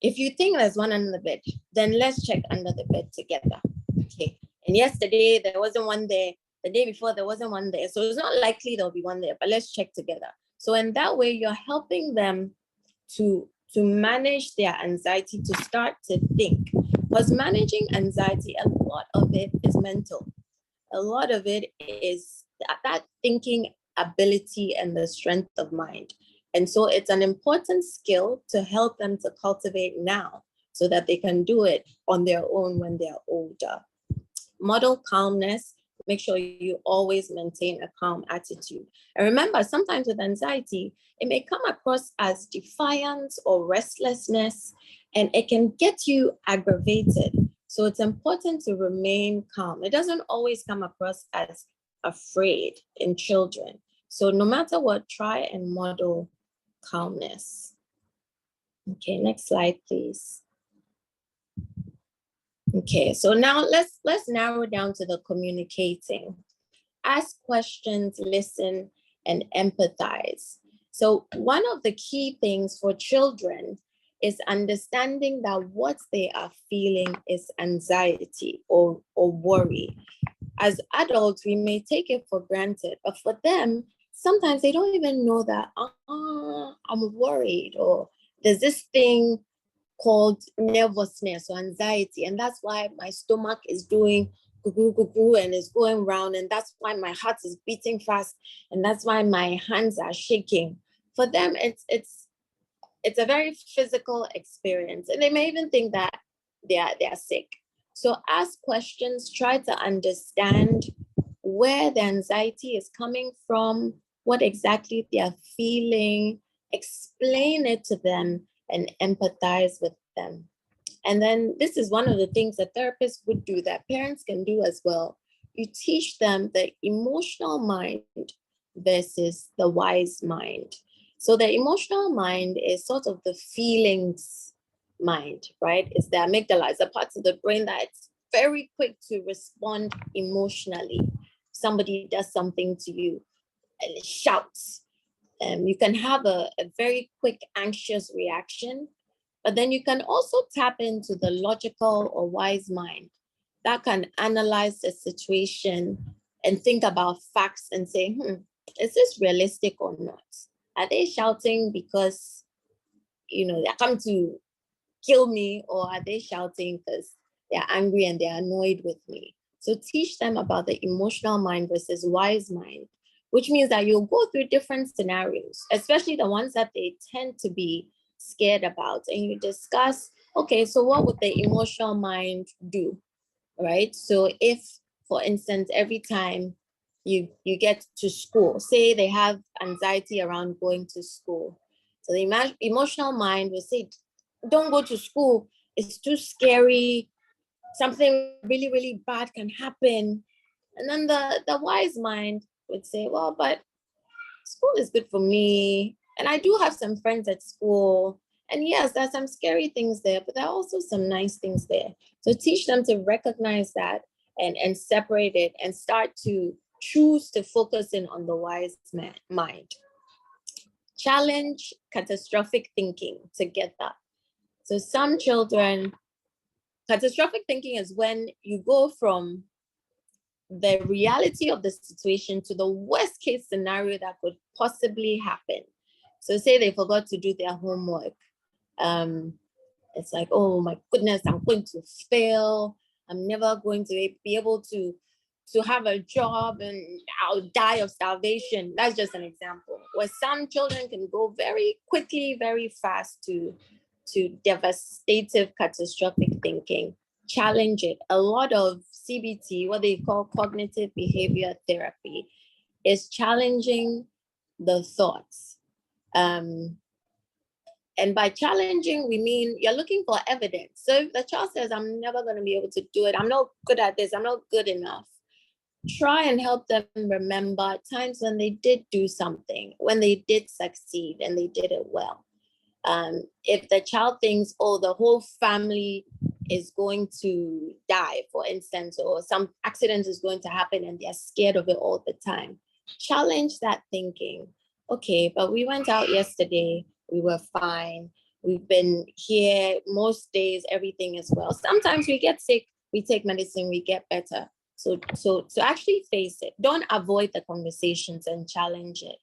if you think there's one under the bed, then let's check under the bed together. Okay, and yesterday there wasn't one there, the day before there wasn't one there, so it's not likely there'll be one there, but let's check together. So in that way, you're helping them to manage their anxiety, to start to think. Because managing anxiety, a lot of it is mental. A lot of it is that thinking ability and the strength of mind. And so it's an important skill to help them to cultivate now so that they can do it on their own when they're older. Model calmness. Make sure you always maintain a calm attitude. And remember, sometimes with anxiety, it may come across as defiance or restlessness, and it can get you aggravated. So it's important to remain calm. It doesn't always come across as afraid in children. So no matter what, try and model calmness. Okay, next slide, please. Okay, so now let's narrow down to the communicating. Ask questions, listen, and empathize. So one of the key things for children is understanding that what they are feeling is anxiety or worry. As adults, we may take it for granted, but for them, sometimes they don't even know that, I'm worried, or there's this thing called nervousness or anxiety, and that's why my stomach is doing goo and is going round, and that's why my heart is beating fast, and that's why my hands are shaking. For them, it's a very physical experience, and they may even think that they are sick. So ask questions, try to understand where the anxiety is coming from, what exactly they are feeling, explain it to them, and empathize with them. And then this is one of the things that therapists would do that parents can do as well. You teach them the emotional mind versus the wise mind. So the emotional mind is sort of the feelings mind, right? It's the amygdala, it's the parts of the brain that's very quick to respond emotionally. Somebody does something to you and it shouts. You can have a very quick anxious reaction, but then you can also tap into the logical or wise mind that can analyze the situation and think about facts and say, is this realistic or not? Are they shouting because, they come to kill me, or are they shouting because they're angry and they're annoyed with me? So teach them about the emotional mind versus wise mind, which means that you'll go through different scenarios, especially the ones that they tend to be scared about. And you discuss, okay, so what would the emotional mind do, right? So if, for instance, every time you get to school. Say they have anxiety around going to school. So the emotional mind will say, don't go to school. It's too scary. Something really, really bad can happen. And then the wise mind would say, well, but school is good for me. And I do have some friends at school. And yes, there's some scary things there, but there are also some nice things there. So teach them to recognize that and separate it and start to choose to focus in on the wise mind. Challenge catastrophic thinking together. So some children, catastrophic thinking is when you go from the reality of the situation to the worst case scenario that could possibly happen. So say they forgot to do their homework. It's like, oh my goodness, I'm going to fail. I'm never going to be able to have a job and I'll die of starvation. That's just an example. Where some children can go very quickly, very fast to devastative, catastrophic thinking. Challenge it. A lot of CBT, what they call cognitive behavior therapy, is challenging the thoughts. And by challenging, we mean you're looking for evidence. So if the child says, I'm never going to be able to do it, I'm not good at this, I'm not good enough, try and help them remember times when they did do something, when they did succeed and they did it well. If the child thinks, oh, the whole family is going to die, for instance, or some accident is going to happen and they're scared of it all the time, challenge that thinking. Okay, but we went out yesterday, we were fine. We've been here most days, everything is well. Sometimes we get sick, we take medicine, we get better. So actually face it. Don't avoid the conversations and challenge it.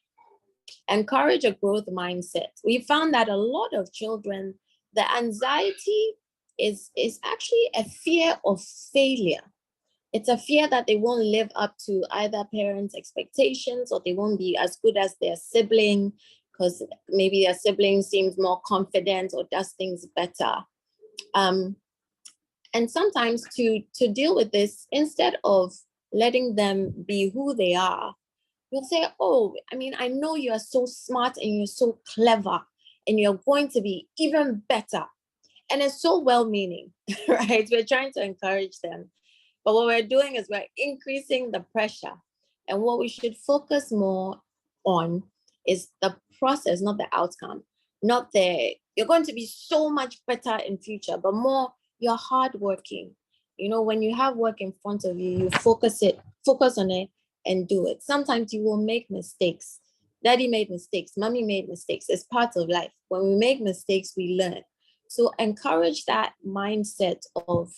Encourage a growth mindset. We found that a lot of children, the anxiety is actually a fear of failure. It's a fear that they won't live up to either parents' expectations or they won't be as good as their sibling because maybe their sibling seems more confident or does things better. And sometimes to deal with this, instead of letting them be who they are, you'll say, oh, I mean, I know you are so smart and you're so clever and you're going to be even better. And it's so well-meaning, right? We're trying to encourage them. But what we're doing is we're increasing the pressure. And what we should focus more on is the process, not the outcome. Not you're going to be so much better in future, but more you're hardworking. You know, when you have work in front of you, you focus on it and do it. Sometimes you will make mistakes. Daddy made mistakes, mommy made mistakes. It's part of life. When we make mistakes, we learn. So encourage that mindset of,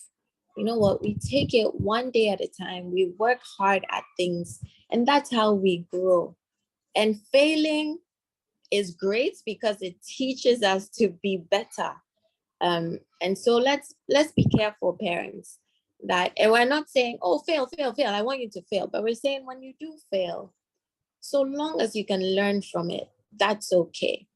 you know what, we take it one day at a time. We work hard at things, and that's how we grow. And failing is great because it teaches us to be better. And so let's be careful, parents, that, and we're not saying, oh, fail, I want you to fail. But we're saying when you do fail, so long as you can learn from it, that's okay.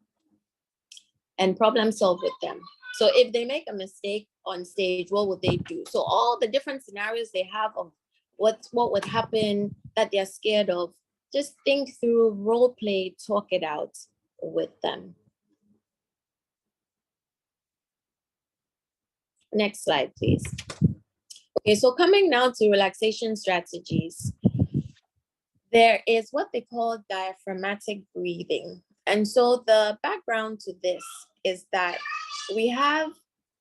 And problem solve with them. So if they make a mistake on stage, what would they do? So all the different scenarios they have of what would happen that they're scared of, just think through, role play, talk it out with them. Next slide, please. Okay, so coming now to relaxation strategies, there is what they call diaphragmatic breathing. And so the background to this is that we have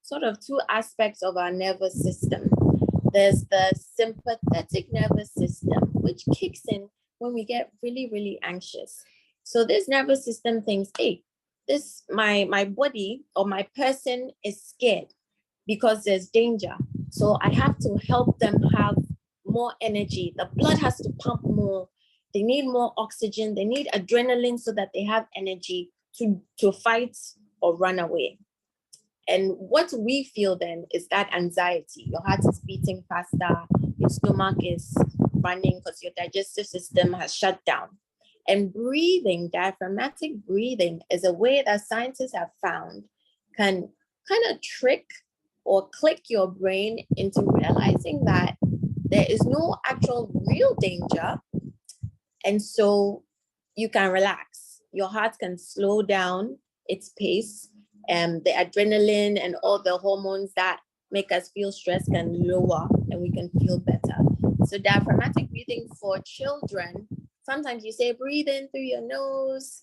sort of two aspects of our nervous system. There's the sympathetic nervous system, which kicks in when we get really, really anxious. So this nervous system thinks, hey, my body or my person is scared because there's danger. So I have to help them have more energy. The blood has to pump more. They need more oxygen. They need adrenaline so that they have energy to fight or run away. And what we feel then is that anxiety. Your heart is beating faster. Your stomach is running because your digestive system has shut down. And breathing, diaphragmatic breathing, is a way that scientists have found can kind of trick or click your brain into realizing that there is no actual real danger, And so you can relax. Your heart can slow down its pace, and the adrenaline and all the hormones that make us feel stressed can lower, and we can feel better. So diaphragmatic breathing for children, sometimes you say breathe in through your nose,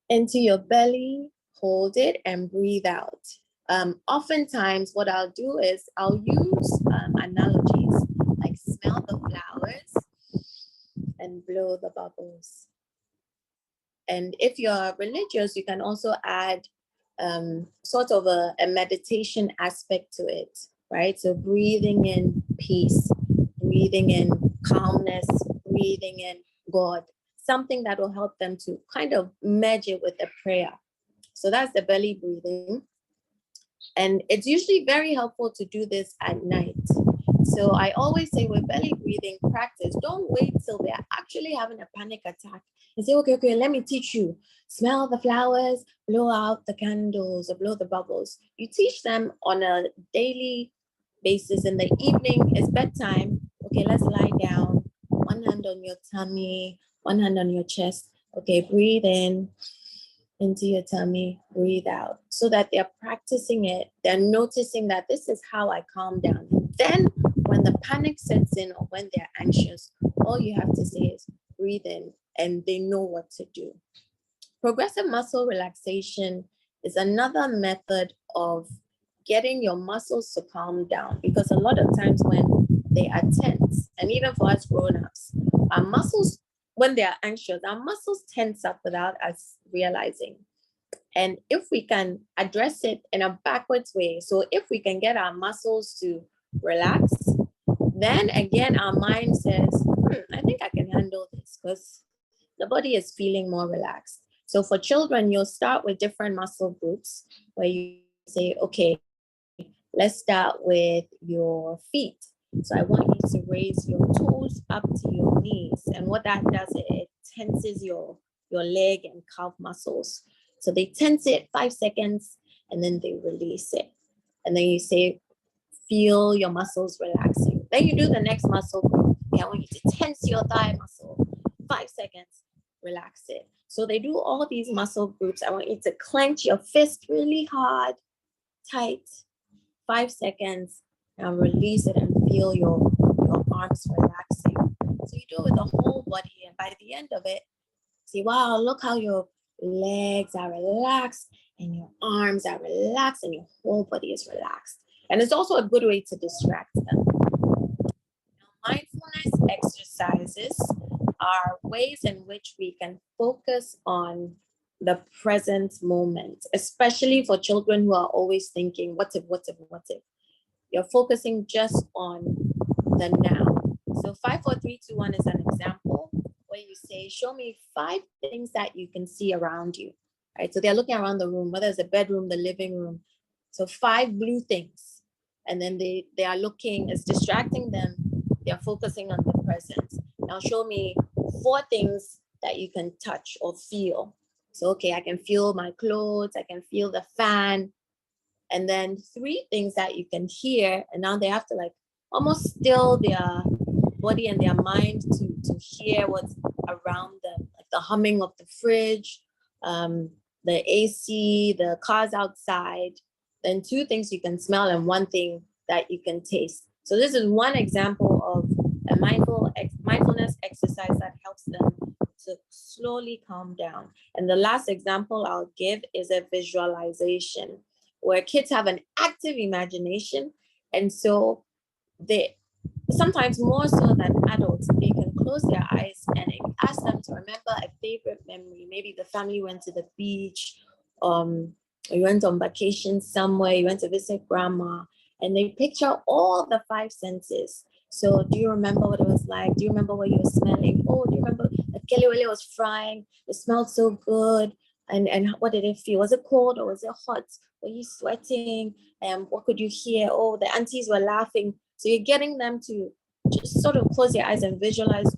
into your belly, hold it and breathe out. Oftentimes what I'll do is I'll use analogies like smell the flowers and blow the bubbles. And if you're religious, you can also add sort of a meditation aspect to it, right? So breathing in peace, breathing in calmness, breathing in God, something that will help them to kind of merge it with the prayer. So that's the belly breathing. And it's usually very helpful to do this at night. So I always say with belly breathing practice, don't wait till they're actually having a panic attack and say, okay, let me teach you. Smell the flowers, blow out the candles, or blow the bubbles. You teach them on a daily basis. In the evening, it's bedtime. Okay, let's lie down. One hand on your tummy, one hand on your chest. Okay, breathe in into your tummy, breathe out, so that they're practicing it. They're noticing that this is how I calm down. Then when the panic sets in or when they're anxious, all you have to say is breathe in, and they know what to do. Progressive muscle relaxation is another method of getting your muscles to calm down, because a lot of times when they are tense, and even for us grown-ups, our muscles, when they are anxious, our muscles tense up without us realizing. And if we can address it in a backwards way, so if we can get our muscles to relax, then again, our mind says, I think I can handle this, because the body is feeling more relaxed. So for children, you'll start with different muscle groups where you say, okay, let's start with your feet. So I want you to raise your toes up to your knees. And what that does, it tenses your leg and calf muscles. So they tense it 5 seconds and then they release it. And then you say, feel your muscles relaxing. Then you do the next muscle group. Okay, I want you to tense your thigh muscle. 5 seconds, relax it. So they do all these muscle groups. I want you to clench your fist really hard, tight, 5 seconds, and release it and feel your arms relaxing. So you do it with the whole body, and by the end of it, see, wow, look how your legs are relaxed and your arms are relaxed and your whole body is relaxed. And it's also a good way to distract them. Now, mindfulness exercises are ways in which we can focus on the present moment, especially for children who are always thinking, what if, what if, what if? You're focusing just on the now. So 5, 4, 3, 2, 1 is an example where you say, show me 5 things that you can see around you, right? So they're looking around the room, whether it's a bedroom, the living room. So 5 blue things. And then they are looking, it's distracting them. They're focusing on the present. Now show me 4 things that you can touch or feel. So, okay, I can feel my clothes, I can feel the fan. And then 3 things that you can hear. And now they have to like almost still their body and their mind to hear what's around them, like the humming of the fridge, the AC, the cars outside. Then 2 things you can smell and 1 thing that you can taste. So this is one example of a mindfulness exercise that helps them to slowly calm down. And the last example I'll give is a visualization, where kids have an active imagination. And so they, sometimes more so than adults, they can close their eyes and ask them to remember a favorite memory. Maybe the family went to the beach, you went on vacation somewhere, you went to visit grandma, and they picture all the 5 senses. So do you remember what it was like? Do you remember what you were smelling? Oh, do you remember the kelewele was frying? It smelled so good. And what did it feel? Was it cold or was it hot? Were you sweating? What could you hear? Oh, the aunties were laughing. So you're getting them to just sort of close their eyes and visualize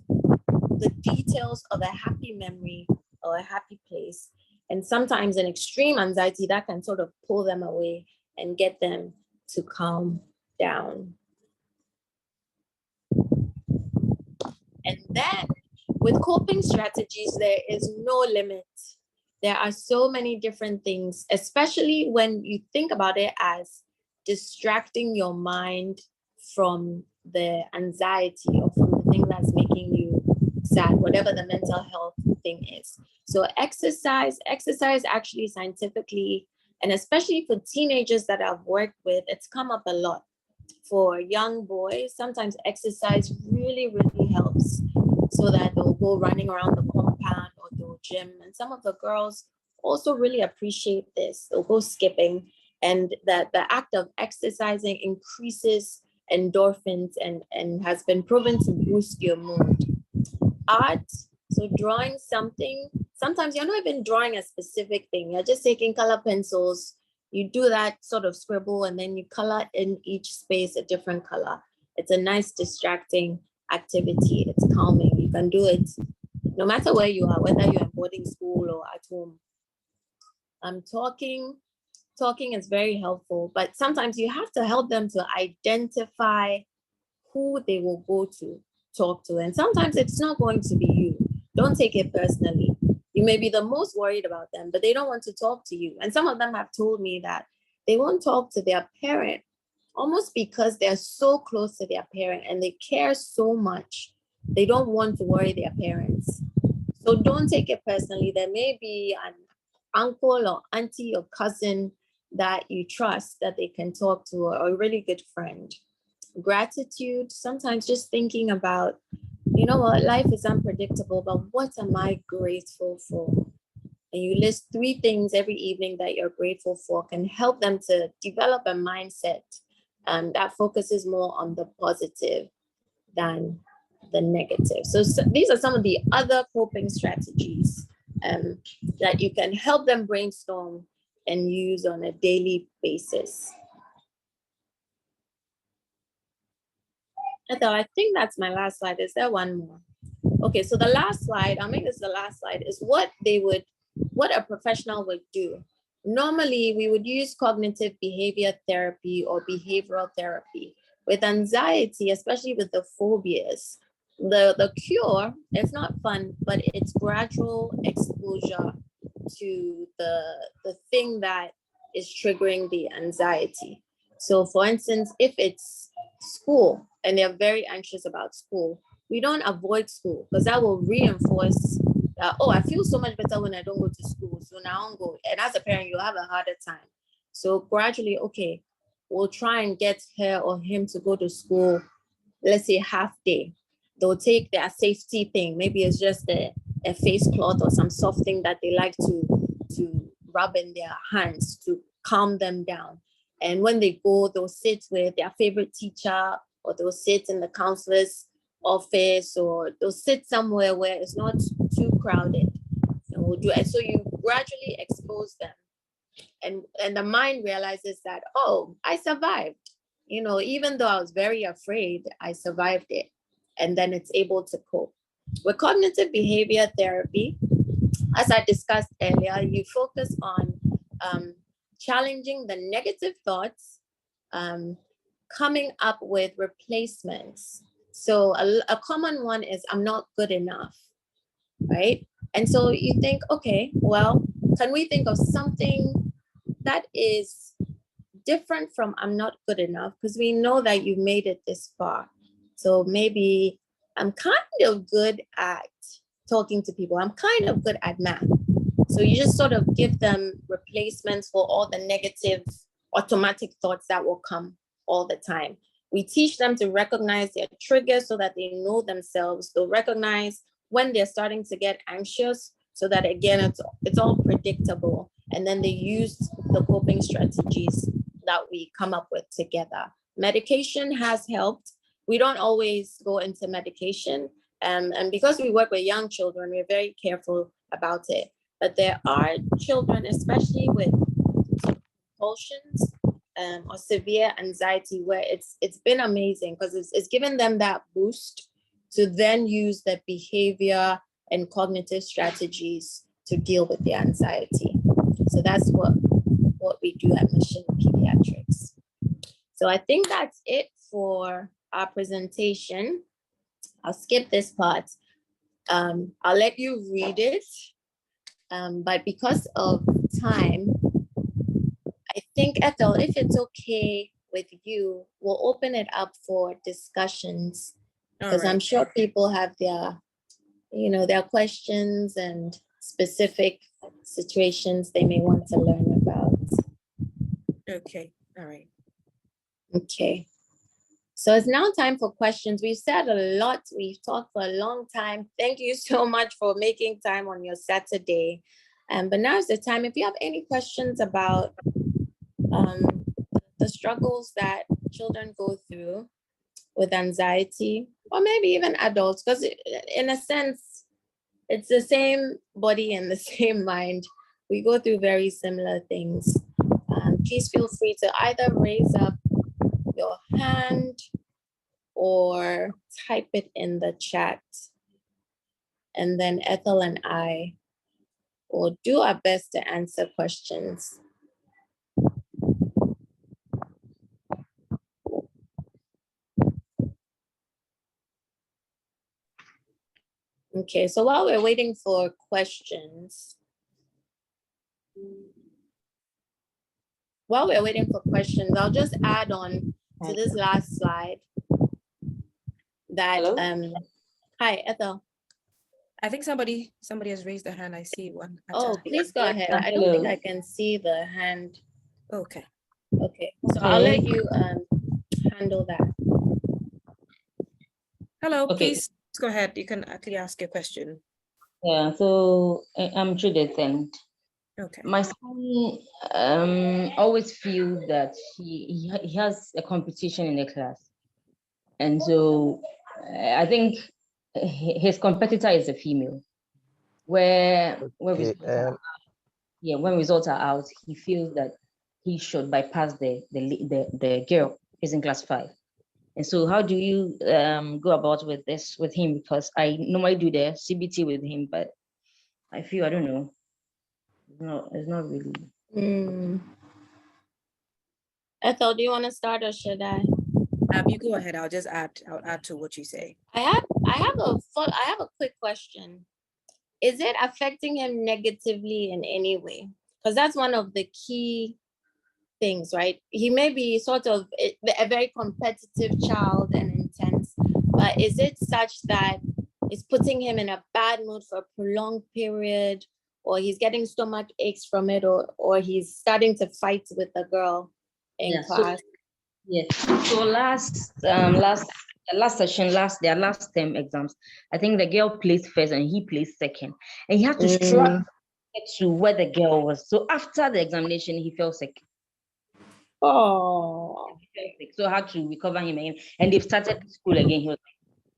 the details of a happy memory or a happy place. And sometimes in extreme anxiety, that can sort of pull them away and get them to calm down. And then with coping strategies, there is no limit. There are so many different things, especially when you think about it as distracting your mind from the anxiety or from the thing that's making you sad, whatever the mental health thing is. So exercise actually scientifically, and especially for teenagers that I've worked with, it's come up a lot. For young boys, sometimes exercise really, really helps, so that they'll go running around the compound or they'll gym. And some of the girls also really appreciate this. They'll go skipping, and that the act of exercising increases endorphins and has been proven to boost your mood. Art, so drawing something, sometimes you're not even drawing a specific thing, you're just taking color pencils, you do that sort of scribble, and then you color in each space a different color. It's a nice distracting activity. It's calming. You can do it no matter where you are, whether you're in boarding school or at home. Talking is very helpful, but sometimes you have to help them to identify who they will go to talk to. And sometimes it's not going to be you. Don't take it personally. You may be the most worried about them, but they don't want to talk to you. And some of them have told me that they won't talk to their parent almost because they're so close to their parent and they care so much. They don't want to worry their parents. So don't take it personally. There may be an uncle or auntie or cousin that you trust that they can talk to, or a really good friend. Gratitude, sometimes just thinking about, you know what, life is unpredictable, but what am I grateful for? And you list 3 things every evening that you're grateful for, can help them to develop a mindset that focuses more on the positive than the negative. So these are some of the other coping strategies that you can help them brainstorm and use on a daily basis. I think that's my last slide. Is there one more? Okay, so the last slide, I'll make this the last slide, is what a professional would do. Normally, we would use cognitive behavior therapy or behavioral therapy. With anxiety, especially with the phobias, the cure, it's not fun, but it's gradual exposure to the thing that is triggering the anxiety. So for instance, if it's school and they're very anxious about school, we don't avoid school because that will reinforce that, oh, I feel so much better when I don't go to school, so now I'll go. And as a parent, you'll have a harder time. So gradually, okay, we'll try and get her or him to go to school, let's say half day. They'll take their safety thing. Maybe it's just a face cloth or some soft thing that they like to rub in their hands to calm them down. And when they go, they'll sit with their favorite teacher, or they'll sit in the counselor's office, or they'll sit somewhere where it's not too crowded. And we'll do it. So you gradually expose them. And the mind realizes that, oh, I survived. You know, even though I was very afraid, I survived it. And then it's able to cope. With cognitive behavior therapy, as I discussed earlier, you focus on challenging the negative thoughts, coming up with replacements. So a common one is, I'm not good enough, right? And so you think, okay, well, can we think of something that is different from I'm not good enough? Because we know that you've made it this far. So maybe I'm kind of good at talking to people. I'm kind of good at math. So you just sort of give them replacements for all the negative automatic thoughts that will come all the time. We teach them to recognize their triggers so that they know themselves. They'll recognize when they're starting to get anxious, so that again, it's all predictable. And then they use the coping strategies that we come up with together. Medication has helped. We don't always go into medication. And because we work with young children, we're very careful about it. But there are children, especially with compulsions or severe anxiety, where it's been amazing because it's given them that boost to then use the behavior and cognitive strategies to deal with the anxiety. So that's what we do at Mission Pediatrics. So I think that's it for our presentation. I'll skip this part. I'll let you read it, but because of time, I think, Ethel, if it's okay with you, we'll open it up for discussions, All because I'm right. sure people have their, their questions and specific situations they may want to learn about. Okay. All right. Okay. So it's now time for questions. We've said a lot. We've talked for a long time. Thank you so much for making time on your Saturday. But now is the time. If you have any questions about the struggles that children go through with anxiety, or maybe even adults, because in a sense, it's the same body and the same mind. We go through very similar things. Please feel free to either raise up your hand or type it in the chat. And then Ethel and I will do our best to answer questions. Okay, so while we're waiting for questions, I'll just add on to this last slide that, Hello? Hi, Ethel. I think somebody has raised their hand. I see one. Oh, please go ahead. Yeah, I don't think hello. I can see the hand. Okay. Okay, so I'll let Okay. you handle that. Hello, Okay. please go ahead. You can actually ask your question. Yeah, so I'm Judith, and Okay. my son always feels that he has a competition in the class. And so I think his competitor is a female. When results are out, he feels that he should bypass the girl who's in class 5. And so how do you go about with this with him? Because I normally do the CBT with him, but I feel, I don't know. It's not really. Ethel, do you want to start or should I? You go ahead. I'll add to what you say. I have a quick question. Is it affecting him negatively in any way? Because that's one of the key things, right? He may be sort of a very competitive child and intense, but is it such that it's putting him in a bad mood for a prolonged period, or he's getting stomach aches from it, or he's starting to fight with the girl in class? Yes. So last session, their last term exams, I think the girl placed first and he placed second, and he had to struggle to where the girl was. So after the examination, he fell sick. Oh. So I had to recover him again, and they've started school again.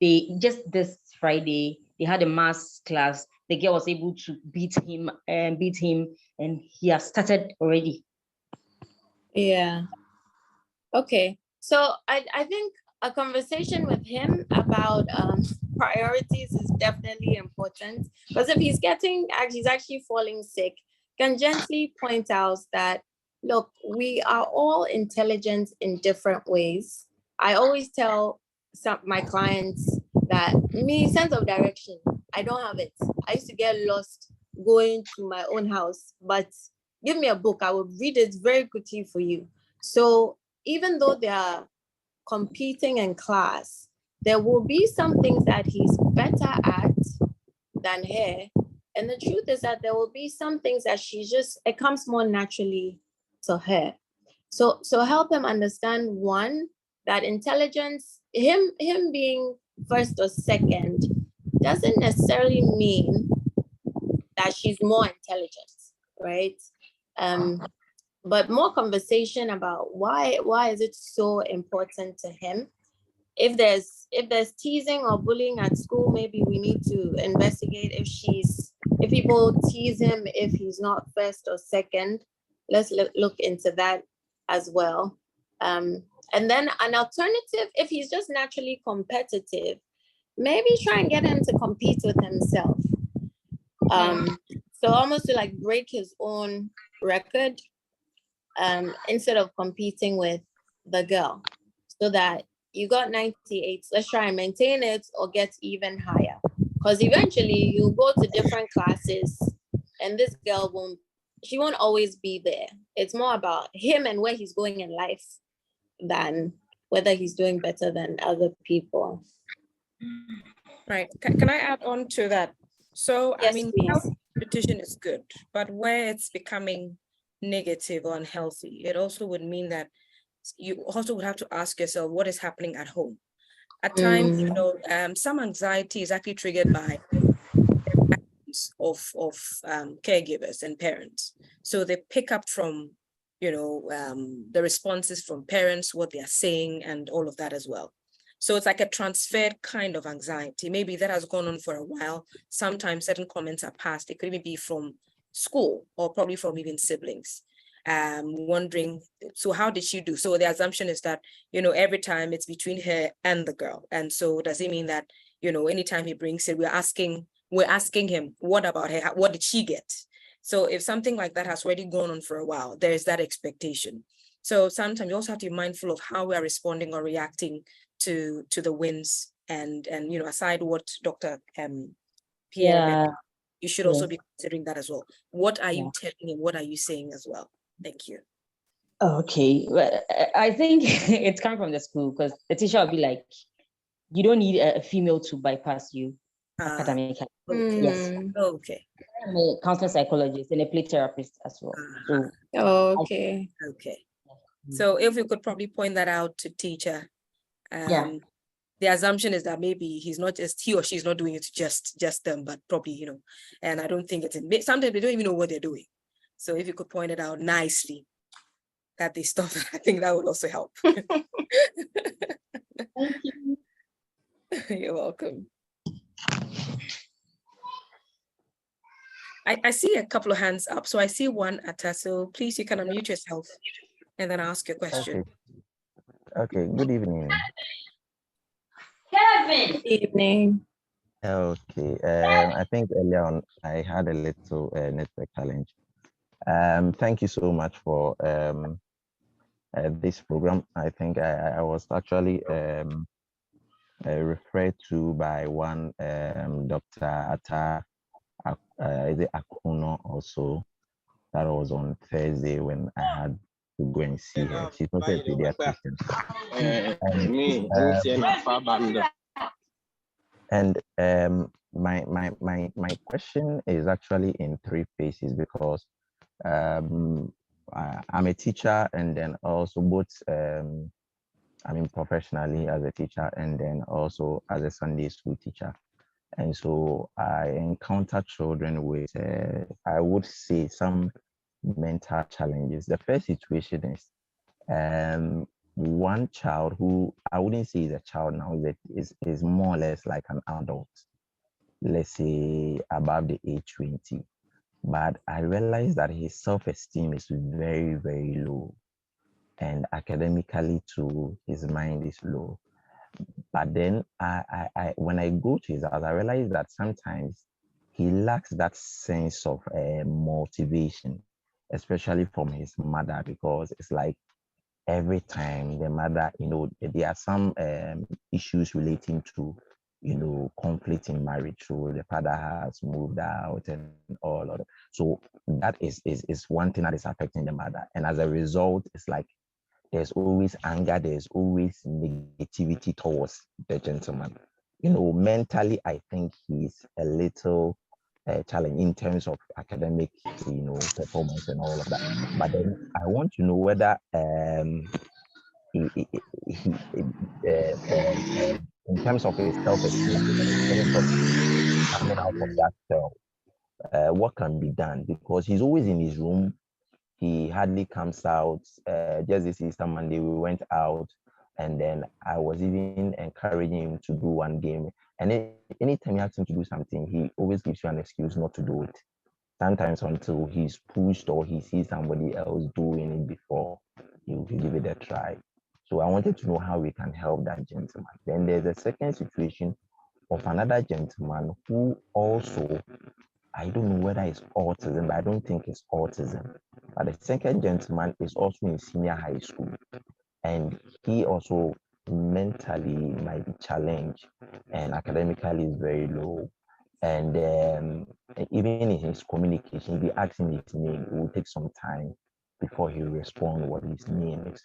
They just this Friday they had a math class. The girl was able to beat him, and he has started already. Yeah. Okay. So I think a conversation with him about priorities is definitely important, because if he's actually falling sick, can gently point out that, look, we are all intelligent in different ways. I always tell my clients that sense of direction, I don't have it. I used to get lost going to my own house, but give me a book, I will read it very quickly for you. So even though they are competing in class, there will be some things that he's better at than her. And the truth is that there will be some things that it comes more naturally to her. So help him understand, one, that intelligence, him being first or second, doesn't necessarily mean that she's more intelligent, right? But more conversation about why is it so important to him. If there's teasing or bullying at school, maybe we need to investigate if people tease him if he's not first or second. Let's look into that as well. And then an alternative, if he's just naturally competitive, maybe try and get him to compete with himself. So almost to like break his own record, instead of competing with the girl, so that you got 98. Let's try and maintain it or get even higher. Because eventually you go to different classes and this girl she won't always be there. It's more about him and where he's going in life than whether he's doing better than other people. Right. Can I add on to that? So, I Yes, mean, please. healthy competition is good, but where it's becoming negative or unhealthy, it also would mean that you also would have to ask yourself what is happening at home. At times, you know, some anxiety is actually triggered by of caregivers and parents. So they pick up from, you know, the responses from parents, what they are saying, and all of that as well. So it's like a transferred kind of anxiety. Maybe that has gone on for a while. Sometimes certain comments are passed. It could even be from school or probably from even siblings. Wondering, so how did she do? So the assumption is that, you know, every time it's between her and the girl. And so does it mean that, you know, anytime he brings it, we're asking him, what about her? What did she get? So if something like that has already gone on for a while, there is that expectation. So sometimes you also have to be mindful of how we are responding or reacting to the wins, and you know, aside what Dr. Pierre meant, you should also be considering that as well. What are you telling him? What are you saying as well? Thank you. Okay, well, I think it's coming from the school, because the teacher will be like, you don't need a female to bypass you academically. Yes. Okay. I'm a counseling psychologist and a play therapist as well. So Okay. Okay. So if we could probably point that out to teacher. The assumption is that maybe he or she's not doing it to just them, but probably, you know, and I don't think sometimes they don't even know what they're doing. So if you could point it out nicely that they stop, I think that would also help. Thank you. You're welcome. I see a couple of hands up. So I see one, Atta. So please, you can unmute yourself and then ask your question. Okay. Good evening. Kevin. Evening. Okay. I think earlier on I had a little network challenge. Thank you so much for this program. I think I was actually referred to by one Dr. Atta Akuno also. That was on Thursday when I had to go and see her. She's not a pediatrician. And my question is actually in three phases, because I'm a teacher, and then also both professionally as a teacher, and then also as a Sunday school teacher. And so I encounter children with I would say some mental challenges. The first situation is one child who I wouldn't say is a child now, is more or less like an adult, let's say above the age 20. But I realized that his self-esteem is very, very low. And academically too, his mind is low. But then I when I go to his house, I realize that sometimes he lacks that sense of motivation, especially from his mother, because it's like every time the mother, you know, there are some issues relating to, you know, conflict in marriage. So the father has moved out and all of that. So that is one thing that is affecting the mother. And as a result, it's like there's always anger, there's always negativity towards the gentleman. You know, mentally, I think he's a little challenge in terms of academic, you know, performance and all of that. But then I want to know whether in terms of his self-esteem, in terms of coming out of that cell, what can be done? Because he's always in his room. He hardly comes out. Just this Easter Monday, we went out, and then I was even encouraging him to do one game. And anytime you ask him to do something, he always gives you an excuse not to do it. Sometimes until he's pushed or he sees somebody else doing it before he'll give it a try. So I wanted to know how we can help that gentleman. Then there's a second situation of another gentleman who also, I don't know whether it's autism, but I don't think it's autism. But the second gentleman is also in senior high school, and he also mentally might be challenged and academically is very low. And even in his communication, if you ask him his name, it will take some time before he responds what his name is.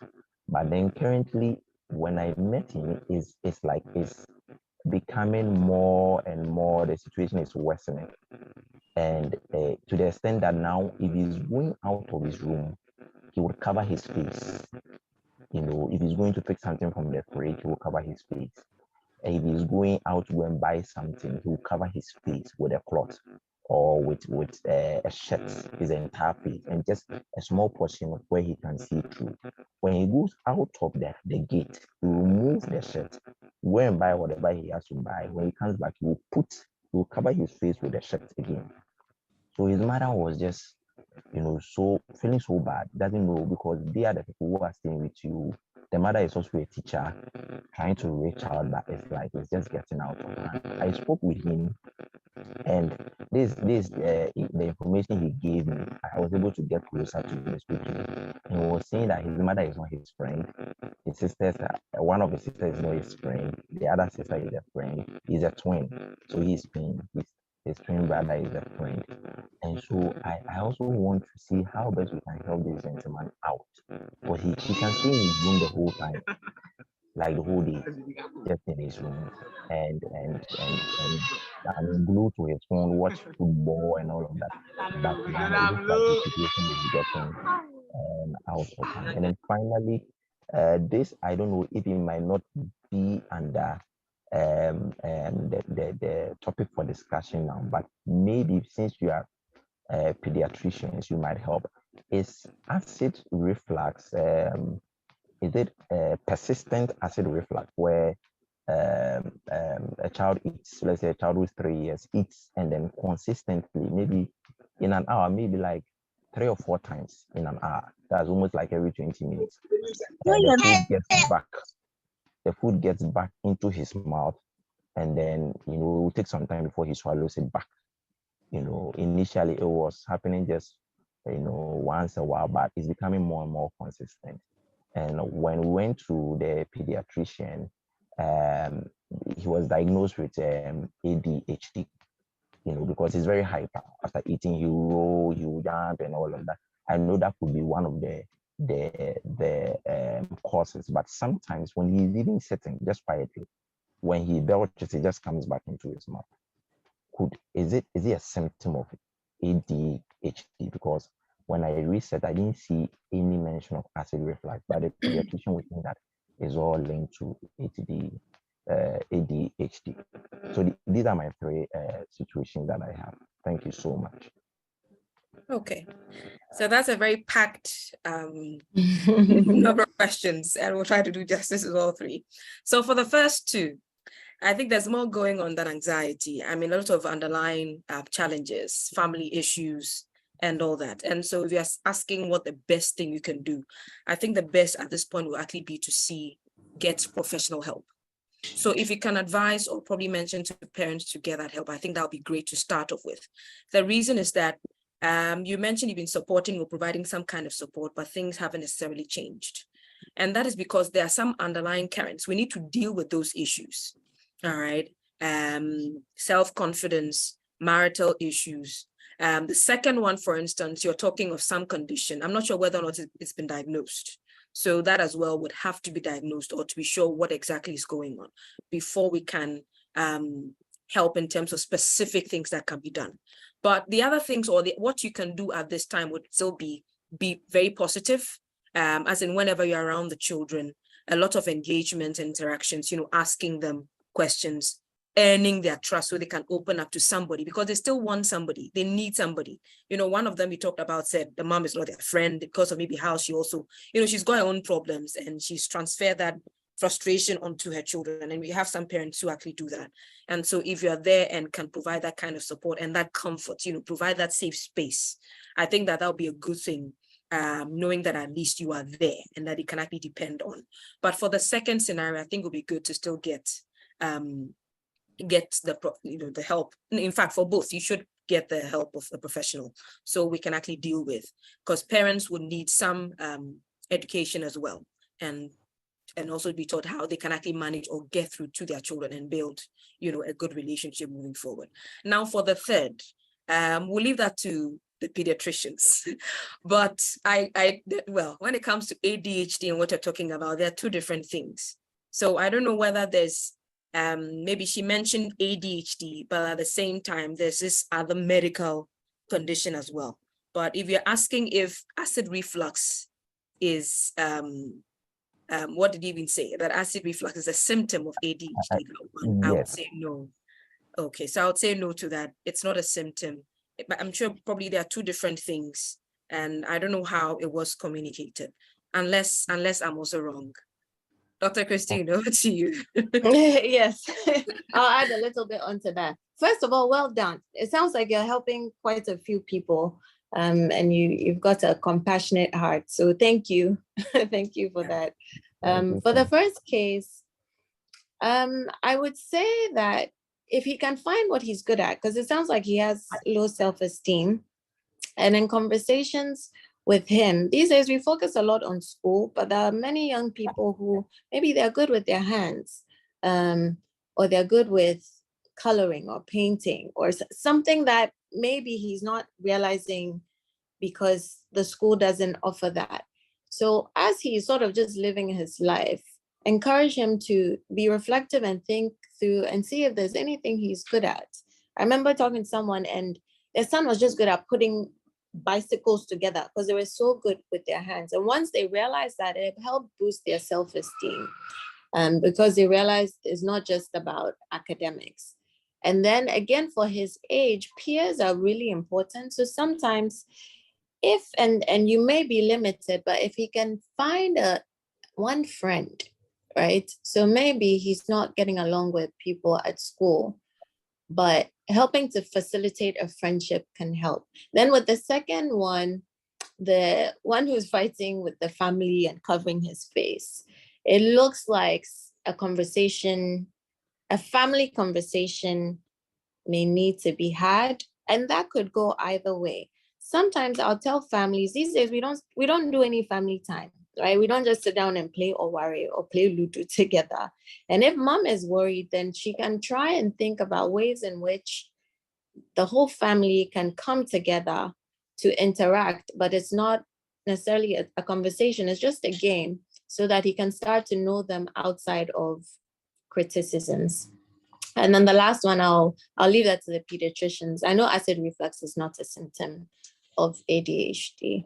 But then currently, when I met him, it's like it's becoming more and more, the situation is worsening. And to the extent that now, if he's going out of his room, he would cover his face. You know, if he's going to take something from the fridge, he will cover his face. And if he's going out to go and buy something, he will cover his face with a cloth or with a shirt, his entire face, and just a small portion of where he can see through. When he goes out of the gate, he will remove the shirt, go and buy whatever he has to buy. When he comes back, he will cover his face with the shirt again. So his mother was just, so feeling so bad, doesn't know, because they are the people who are staying with you. The mother is also a teacher trying to reach out, but it's just getting out of hand. I spoke with him, and the information he gave me, I was able to get closer to him, speak to him. He was saying that his mother is not his friend. His sisters, one of his sisters is not his friend. The other sister is a friend. He's a twin, so his twin brother is a friend. And so I also want to see how best we can help this gentleman out. But he can stay in his room the whole time, like the whole day, just in his room. And I mean, glued to his phone, watch football and all of that. But now it looks like the situation is getting out of hand. And then finally, this, I don't know if it might not be under the topic for discussion now, but maybe since you are pediatricians, you might help. Is acid reflux, is it persistent acid reflux where a child eats, let's say a child who's 3 years eats and then consistently, maybe in an hour, maybe like 3 or 4 times in an hour? That's almost like every 20 minutes. The food gets back into his mouth, and then it will take some time before he swallows it back. Initially it was happening just once a while, but it's becoming more and more consistent. And when we went to the pediatrician, he was diagnosed with ADHD, because he's very hyper. After eating, he will roll, he will jump, and all of that. I know that could be one of the causes. But sometimes when he's even sitting just quietly, when he belches, it just comes back into his mouth. Is it a symptom of ADHD? Because when I researched, I didn't see any mention of acid reflux, but the pediatrician would think that is all linked to ADHD. So these are my 3 situations that I have. Thank you so much. Okay, so that's a very packed number of questions, and we'll try to do justice with all 3. So for the first 2, I think there's more going on than anxiety. I mean, a lot of underlying challenges, family issues, and all that. And so if you're asking what the best thing you can do, I think the best at this point will actually be to get professional help. So if you can advise or probably mention to parents to get that help, I think that would be great to start off with. The reason is that you mentioned you've been supporting or providing some kind of support, but things haven't necessarily changed. And that is because there are some underlying currents. We need to deal with those issues. All right. Self-confidence, marital issues. The second one, for instance, you're talking of some condition. I'm not sure whether or not it's been diagnosed. So that as well would have to be diagnosed, or to be sure what exactly is going on before we can help in terms of specific things that can be done. But the other things, or what you can do at this time would still be very positive, as in whenever you're around the children, a lot of engagement, interactions, asking them questions, earning their trust so they can open up to somebody, because they still want somebody. They need somebody. One of them we talked about said the mom is not their friend because of maybe how she also, she's got her own problems and she's transferred that frustration onto her children. And we have some parents who actually do that. And so if you're there and can provide that kind of support and that comfort, provide that safe space, I think that that'll be a good thing. Knowing that at least you are there and that it can actually depend on. But for the second scenario, I think it would be good to still get the help. In fact, for both, you should get the help of a professional so we can actually deal with, because parents would need some education as well, and and also be taught how they can actually manage or get through to their children and build, a good relationship moving forward. Now for the third, we'll leave that to the pediatricians. But well, when it comes to ADHD and what you're talking about, there are two different things. So I don't know whether there's, maybe she mentioned ADHD, but at the same time, there's this other medical condition as well. But if you're asking if acid reflux is, what did you even say? That acid reflux is a symptom of ADHD? I would Yes. say no. Okay, so I would say no to that. It's not a symptom, but I'm sure probably there are two different things, and I don't know how it was communicated, unless I'm also wrong. Dr. Kristine, over to you. Yes, I'll add a little bit onto that. First of all, well done. It sounds like you're helping quite a few people, and you've got a compassionate heart. So thank you, thank you for that. For the first case, I would say that if he can find what he's good at, because it sounds like he has low self-esteem, and in conversations with him, these days we focus a lot on school, but there are many young people who maybe they're good with their hands, or they're good with coloring or painting or something that maybe he's not realizing because the school doesn't offer that. So as he's sort of just living his life, encourage him to be reflective and think through and see if there's anything he's good at. I remember talking to someone and their son was just good at putting bicycles together because they were so good with their hands. And once they realized that, it helped boost their self-esteem, because they realized it's not just about academics. And then again, for his age, peers are really important. So sometimes if, and you may be limited, but if he can find one friend, right? So maybe he's not getting along with people at school, but helping to facilitate a friendship can help. Then with the second one, the one who's fighting with the family and covering his face, it looks like a conversation, a family conversation may need to be had, and that could go either way. Sometimes I'll tell families these days we don't do any family time, right? We don't just sit down and play or worry or play Ludo together. And if mom is worried, then she can try and think about ways in which the whole family can come together to interact, but it's not necessarily a conversation, it's just a game, so that he can start to know them outside of criticisms. And then the last one, I'll leave that to the pediatricians. I know acid reflux is not a symptom of ADHD.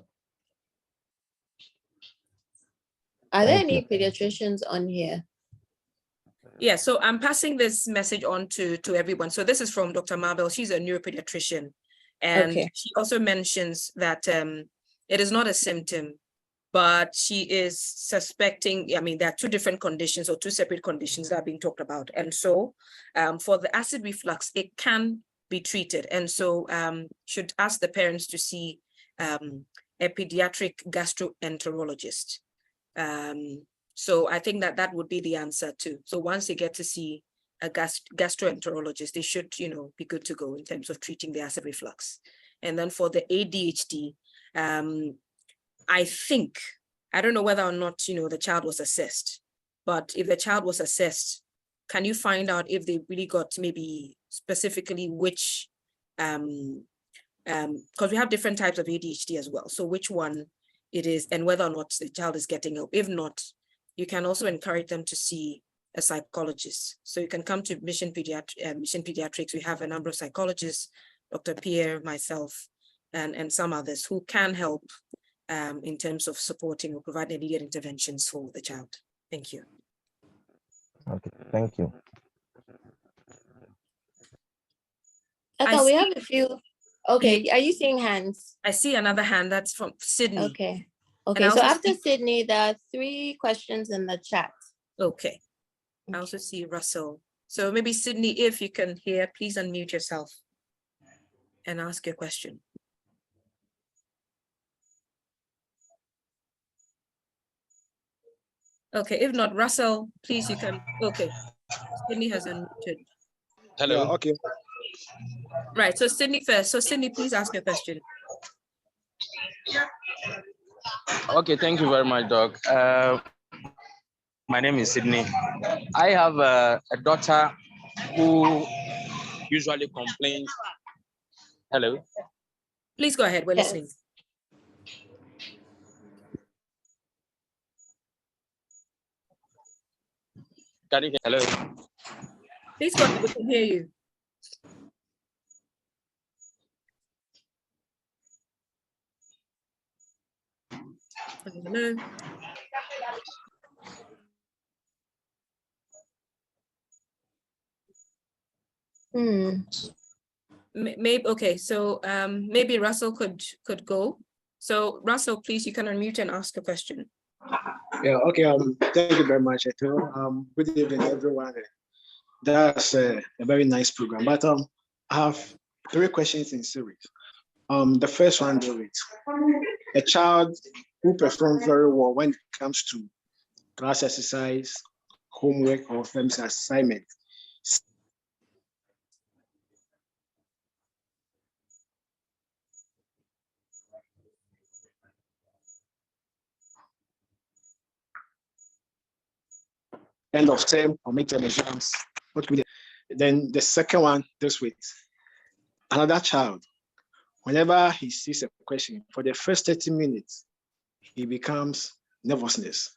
Are there any pediatricians on here? Yeah, so I'm passing this message on to everyone. So this is from Dr. Marbell. She's a neuropediatrician. And Okay. she also mentions that it is not a symptom, but she is suspecting, I mean, there are two different conditions or two separate conditions that are being talked about. And so for the acid reflux, it can be treated. And so should ask the parents to see a pediatric gastroenterologist. So I think that would be the answer too. So once they get to see a gastroenterologist, they should, be good to go in terms of treating the acid reflux. And then for the ADHD, I think, I don't know whether or not, the child was assessed, but if the child was assessed, can you find out if they really got maybe specifically which, because we have different types of ADHD as well. So which one it is and whether or not the child is getting help. If not, you can also encourage them to see a psychologist. So you can come to Mission Pediatrics. We have a number of psychologists, Dr. Pierre, myself, and some others who can help in terms of supporting or providing immediate interventions for the child. Thank you. Okay, thank you. I thought we have a few. Okay, are you seeing hands? I see another hand. That's from Sydney. Okay. Okay, so after Sydney, there are 3 questions in the chat. Okay. I also see Russell. So maybe Sydney, if you can hear, please unmute yourself and ask your question. Okay, if not, Russell, please, you can. Okay, Sydney has unmuted. Hello. Yeah, okay. Right, so Sydney first. So Sydney, please ask your question. Okay, thank you very much, Doc. My name is Sydney. I have a daughter who usually complains. Hello. Please go ahead. We're Yes. listening. Can you hear? Hello. Please go ahead. We can hear you. Hello. Maybe okay. So maybe Russell could go. So Russell, please, you can unmute and ask a question. Yeah, okay. Thank you very much, Eto. Good evening, everyone. That's a very nice program. But I have 3 questions in series. The first one, David, a child who performs very well when it comes to class exercise, homework, or family assignment. End of term or midterm exams. What could be then the second one this week? Another child, whenever he sees a question, for the first 30 minutes, he becomes nervousness.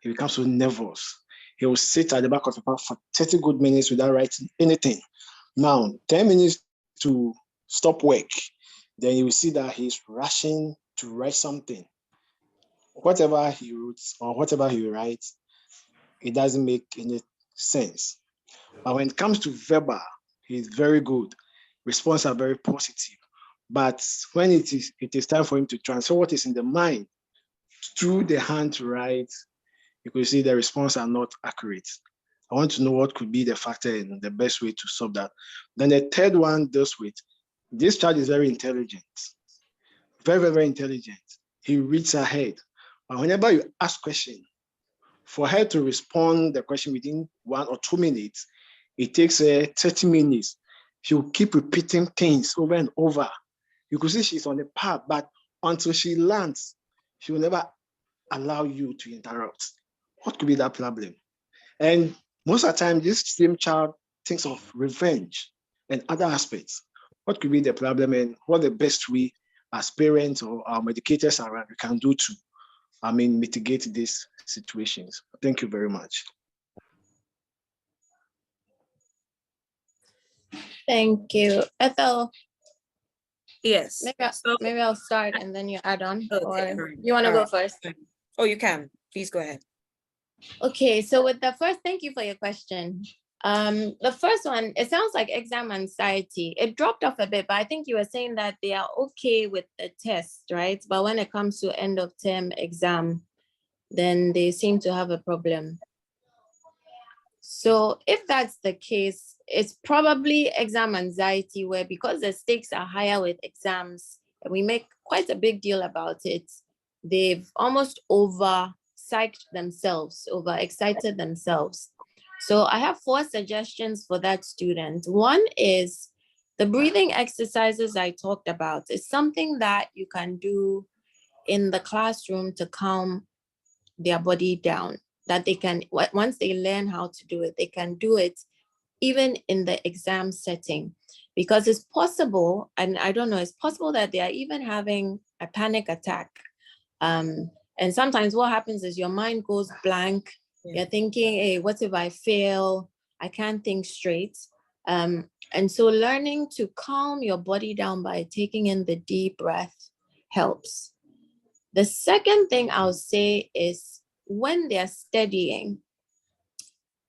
He becomes so nervous. He will sit at the back of the paper for 30 good minutes without writing anything. Now, 10 minutes to stop work, then you will see that he's rushing to write something. Whatever he writes or whatever he writes, it doesn't make any sense. But when it comes to verbal, he's very good. Responses are very positive. But when it is time for him to transfer what is in the mind through the hand to write, you could see the response are not accurate. I want to know what could be the factor and the best way to solve that. Then the third one deals with, this child is very intelligent, very, very, very intelligent. He reads ahead. But whenever you ask question, for her to respond the question within 1 or 2 minutes, it takes 30 minutes. She'll keep repeating things over and over. You could see she's on the path, but until she lands, she will never allow you to interrupt. What could be that problem? And most of the time, this same child thinks of revenge and other aspects. What could be the problem and what the best way as parents or our educators around we can do to, mitigate these situations? Thank you very much. Thank you. Ethel, Yes. maybe I'll start and then you add on. Okay, Or all right. you want to All go right. first? Oh, you can. Please go ahead. Okay, so with the first, thank you for your question. The first one, it sounds like exam anxiety. It dropped off a bit, but I think you were saying that they are okay with the test, right? But when it comes to end of term exam, then they seem to have a problem. So if that's the case, it's probably exam anxiety, where because the stakes are higher with exams, and we make quite a big deal about it, they've almost over-psyched themselves, over-excited themselves. So I have 4 suggestions for that student. One is the breathing exercises I talked about. It's something that you can do in the classroom to calm their body down, that they can, once they learn how to do it, they can do it even in the exam setting, because it's possible, and I don't know, it's possible that they are even having a panic attack. And sometimes what happens is your mind goes blank. You're thinking, hey, what if I fail? I can't think straight. And so learning to calm your body down by taking in the deep breath helps. The second thing I'll say is when they're studying,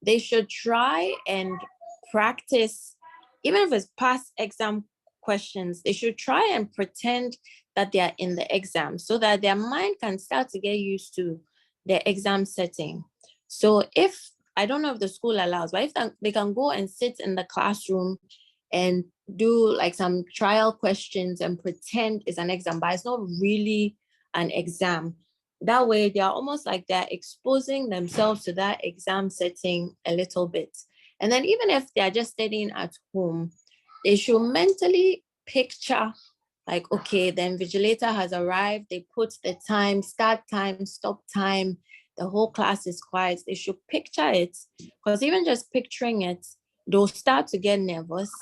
they should try and practice, even if it's past exam questions, they should try and pretend that they are in the exam so that their mind can start to get used to the exam setting. So if, I don't know if the school allows, but if they can go and sit in the classroom and do like some trial questions and pretend it's an exam, but it's not really an exam. That way, they are almost like they're exposing themselves to that exam setting a little bit. And then even if they're just studying at home, they should mentally picture like, okay, the invigilator has arrived. They put the time, start time, stop time. the whole class is quiet. They should picture it, because even just picturing it, they'll start to get nervous,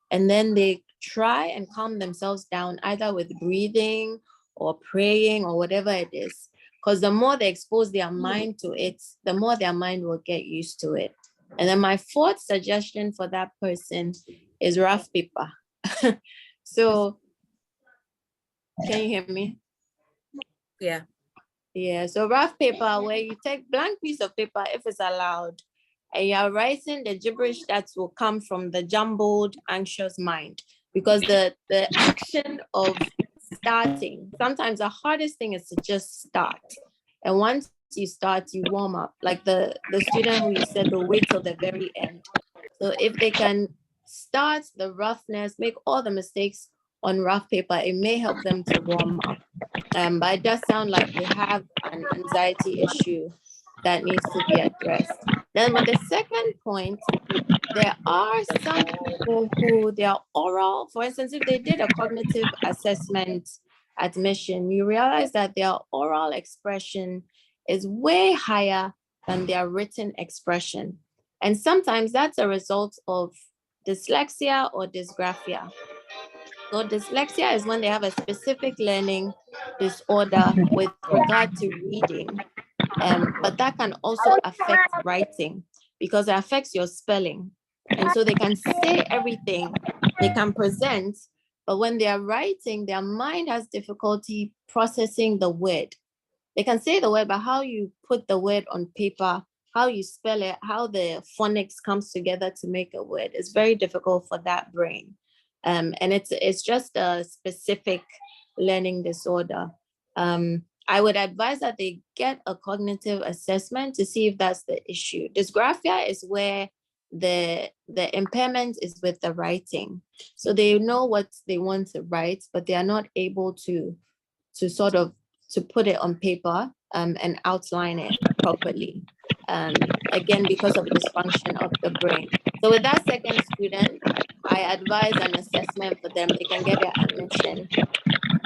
and then they try and calm themselves down, either with breathing or praying or whatever it is. Because the more they expose their mind to it, the more their mind will get used to it. And then my fourth suggestion for that person is rough paper. So, can you hear me? Yeah. Yeah, so rough paper, where you take blank piece of paper if it's allowed, and you're writing the gibberish that will come from the jumbled, anxious mind. Because the action of starting, sometimes the hardest thing is to just start. And once you start, you warm up. Like the student who you said will wait till the very end. So if they can start the roughness, make all the mistakes on rough paper, it may help them to warm up. But it does sound like they have an anxiety issue that needs to be addressed. Then with the second point, there are some people who their oral, for instance, if they did a cognitive assessment admission, you realize that their oral expression is way higher than their written expression. And sometimes that's a result of dyslexia or dysgraphia. So dyslexia is when they have a specific learning disorder with regard to reading, but that can also affect writing because it affects your spelling. And so they can say everything, they can present, but when they are writing, their mind has difficulty processing the word. They can say the word, but how you put the word on paper, how you spell it, how the phonics comes together to make a word is very difficult for that brain. And it's just a specific learning disorder. I would advise that they get a cognitive assessment to see if that's the issue. Dysgraphia is where the impairment is with the writing. So they know what they want to write, but they are not able to sort of to put it on paper and outline it properly. Again, because of dysfunction of the brain. So with that second student, I advise an assessment for them. They can get their admission.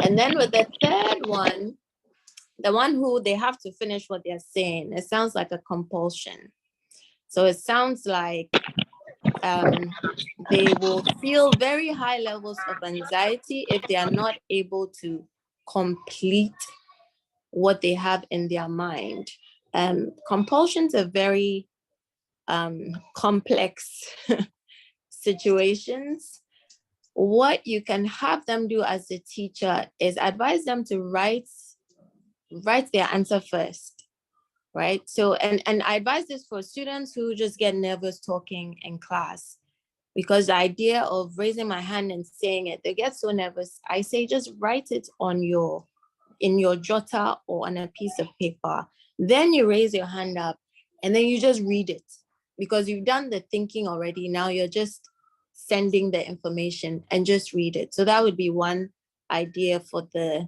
And then with the third one, the one who they have to finish what they're saying, it sounds like a compulsion. So it sounds like they will feel very high levels of anxiety if they are not able to complete what they have in their mind. Compulsions are very complex situations. What you can have them do as a teacher is advise them to write their answer first, right? So, and I advise this for students who just get nervous talking in class, because the idea of raising my hand and saying it, they get so nervous. I say, just write it in your jotter or on a piece of paper. Then you raise your hand up and then you just read it, because you've done the thinking already. Now you're just sending the information and just read it. So that would be one idea for the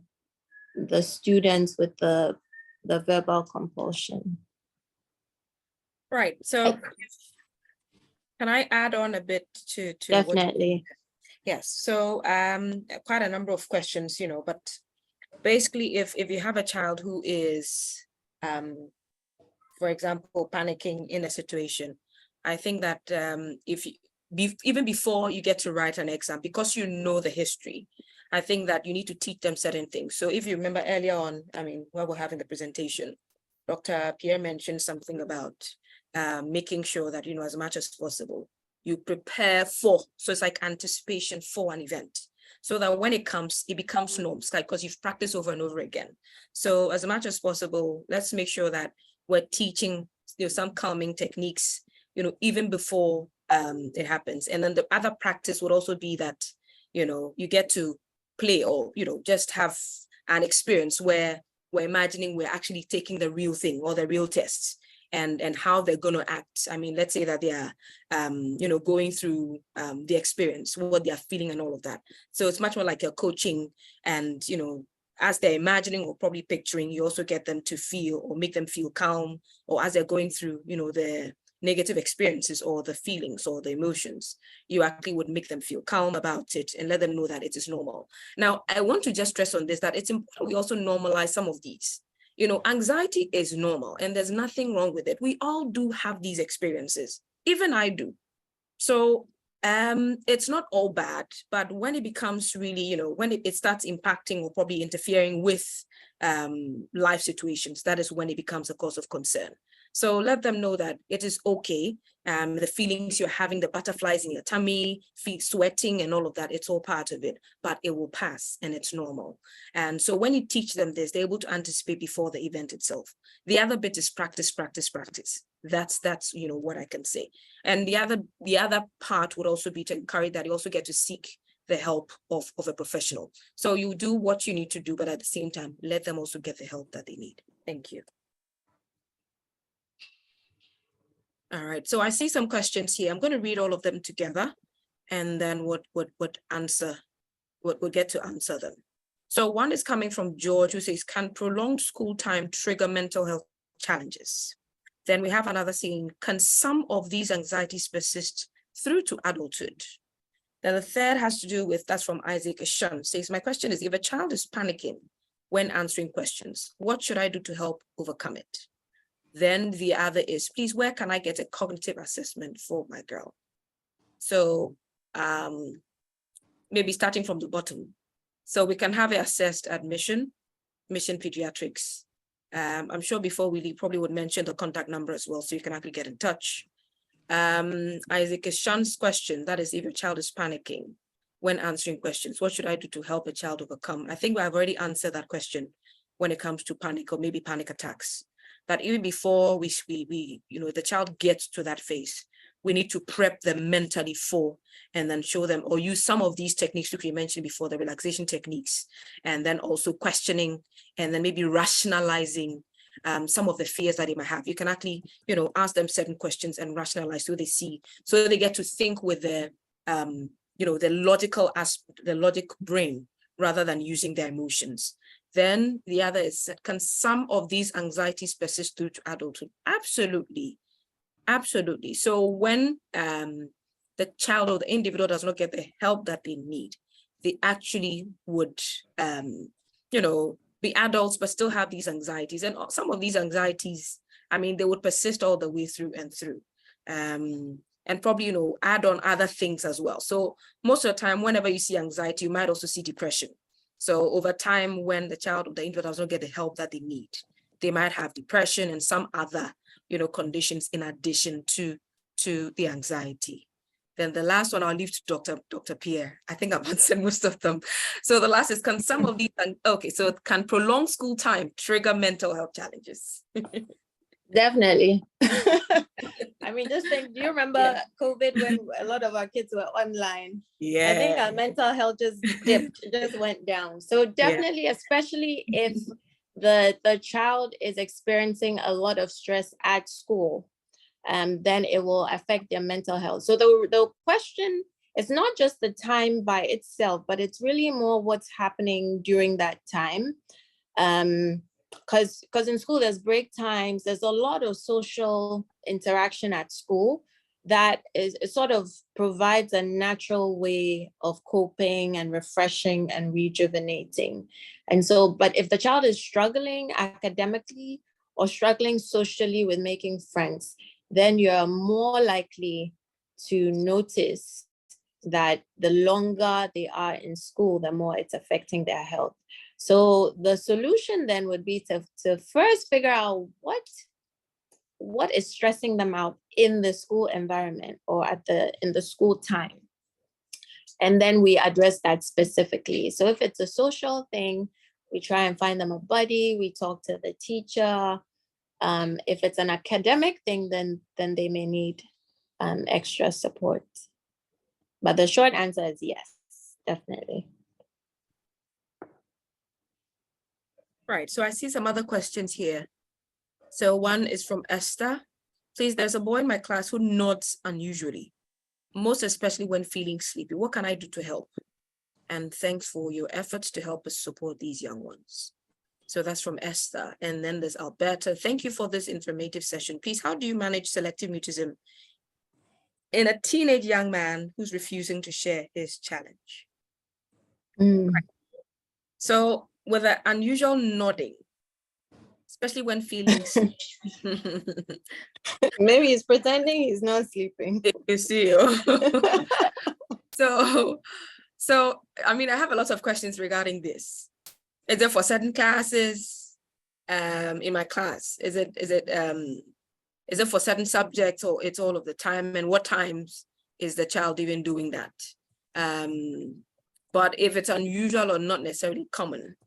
students with the verbal compulsion. Right. So can I add on a bit to Definitely. Yes. So quite a number of questions, but basically if you have a child who is for example, panicking in a situation, I think that even before you get to write an exam, because you know the history, I think that you need to teach them certain things. So if you remember earlier on, while we're having the presentation, Dr. Pierre mentioned something about making sure that, as much as possible, you prepare for, so it's like anticipation for an event, so that when it comes, it becomes norms, like, because you've practiced over and over again. So as much as possible, let's make sure that we're teaching some calming techniques, even before it happens. And then the other practice would also be that, you get to play or, just have an experience where we're imagining we're actually taking the real thing or the real tests and how they're going to act. Let's say that they are, going through the experience, what they are feeling and all of that. So it's much more like a coaching, and, as they're imagining or probably picturing, you also get them to feel or make them feel calm, or as they're going through, the negative experiences or the feelings or the emotions, you actually would make them feel calm about it and let them know that it is normal. Now, I want to just stress on this, that it's important we also normalize some of these, You know, anxiety is normal and there's nothing wrong with it. We all do have these experiences. Even I do. So it's not all bad, but when it becomes really, you know, when it starts impacting or probably interfering with life situations, that is when it becomes a cause of concern. So let them know that it is okay. The feelings you're having, the butterflies in your tummy, feet sweating and all of that, it's all part of it, but it will pass and it's normal. And so when you teach them this, they're able to anticipate before the event itself. The other bit is practice, practice, practice. That's you know what I can say. And the other part would also be to encourage that you also get to seek the help of a professional. So you do what you need to do, but at the same time, let them also get the help that they need. Thank you. All right, so I see some questions here. I'm going to read all of them together, and then we'll get to answer them. So one is coming from George, who says, can prolonged school time trigger mental health challenges? Then we have another saying, can some of these anxieties persist through to adulthood? Then the third has to do with, that's from Isaac Ashun, says, my question is, if a child is panicking when answering questions, what should I do to help overcome it? Then the other is, please, where can I get a cognitive assessment for my girl? So maybe starting from the bottom. So we can have it assessed at Mission Pediatrics. I'm sure before we leave, probably would mention the contact number as well, so you can actually get in touch. Isaac Ishun's question, that is, if your child is panicking when answering questions, what should I do to help a child overcome? I think I've already answered that question when it comes to panic or maybe panic attacks. That even before we you know, the child gets to that phase, we need to prep them mentally for, and then show them or use some of these techniques which we mentioned before, the relaxation techniques, and then also questioning, and then maybe rationalizing some of the fears that they might have. You can actually, you know, ask them certain questions and rationalize so they see, so they get to think with the, you know, the logical aspect, the logic brain, rather than using their emotions. Then the other is, can some of these anxieties persist through to adulthood? Absolutely. Absolutely. So when the child or the individual does not get the help that they need, they actually would, you know, be adults, but still have these anxieties. And some of these anxieties, I mean, they would persist all the way through and through. And probably, you know, add on other things as well. So most of the time, whenever you see anxiety, you might also see depression. So over time, when the child or the individual does not get the help that they need, they might have depression and some other, you know, conditions in addition to the anxiety. Then the last one I'll leave to Dr. Pierre. I think I've answered most of them. So the last is, can some of these, okay, so can prolonged school time trigger mental health challenges? Definitely. I mean, just think, do you remember COVID when a lot of our kids were online? Yeah. I think our mental health just dipped, just went down. So definitely, especially if the child is experiencing a lot of stress at school, then it will affect their mental health. So the question is not just the time by itself, but it's really more what's happening during that time. Because in school there's break times, there's a lot of social interaction at school that is, it sort of provides a natural way of coping and refreshing and rejuvenating. And so, but if the child is struggling academically or struggling socially with making friends, then you're more likely to notice that the longer they are in school, the more it's affecting their health. So the solution then would be to first figure out what is stressing them out in the school environment or in the school time. And then we address that specifically. So if it's a social thing, we try and find them a buddy, we talk to the teacher. If it's an academic thing, then they may need extra support. But the short answer is yes, definitely. Right, so I see some other questions here. So one is from Esther. Please, there's a boy in my class who nods unusually, most especially when feeling sleepy. What can I do to help? And thanks for your efforts to help us support these young ones. So that's from Esther. And then there's Alberta. Thank you for this informative session. Please, how do you manage selective mutism in a teenage young man who's refusing to share his challenge? Right. So with an unusual nodding, especially when feelings. Maybe he's pretending he's not sleeping. You see. So I mean, I have a lot of questions regarding this. Is it for certain classes? In my class, is it for certain subjects, or it's all of the time? And what times is the child even doing that? But if it's unusual or not necessarily common,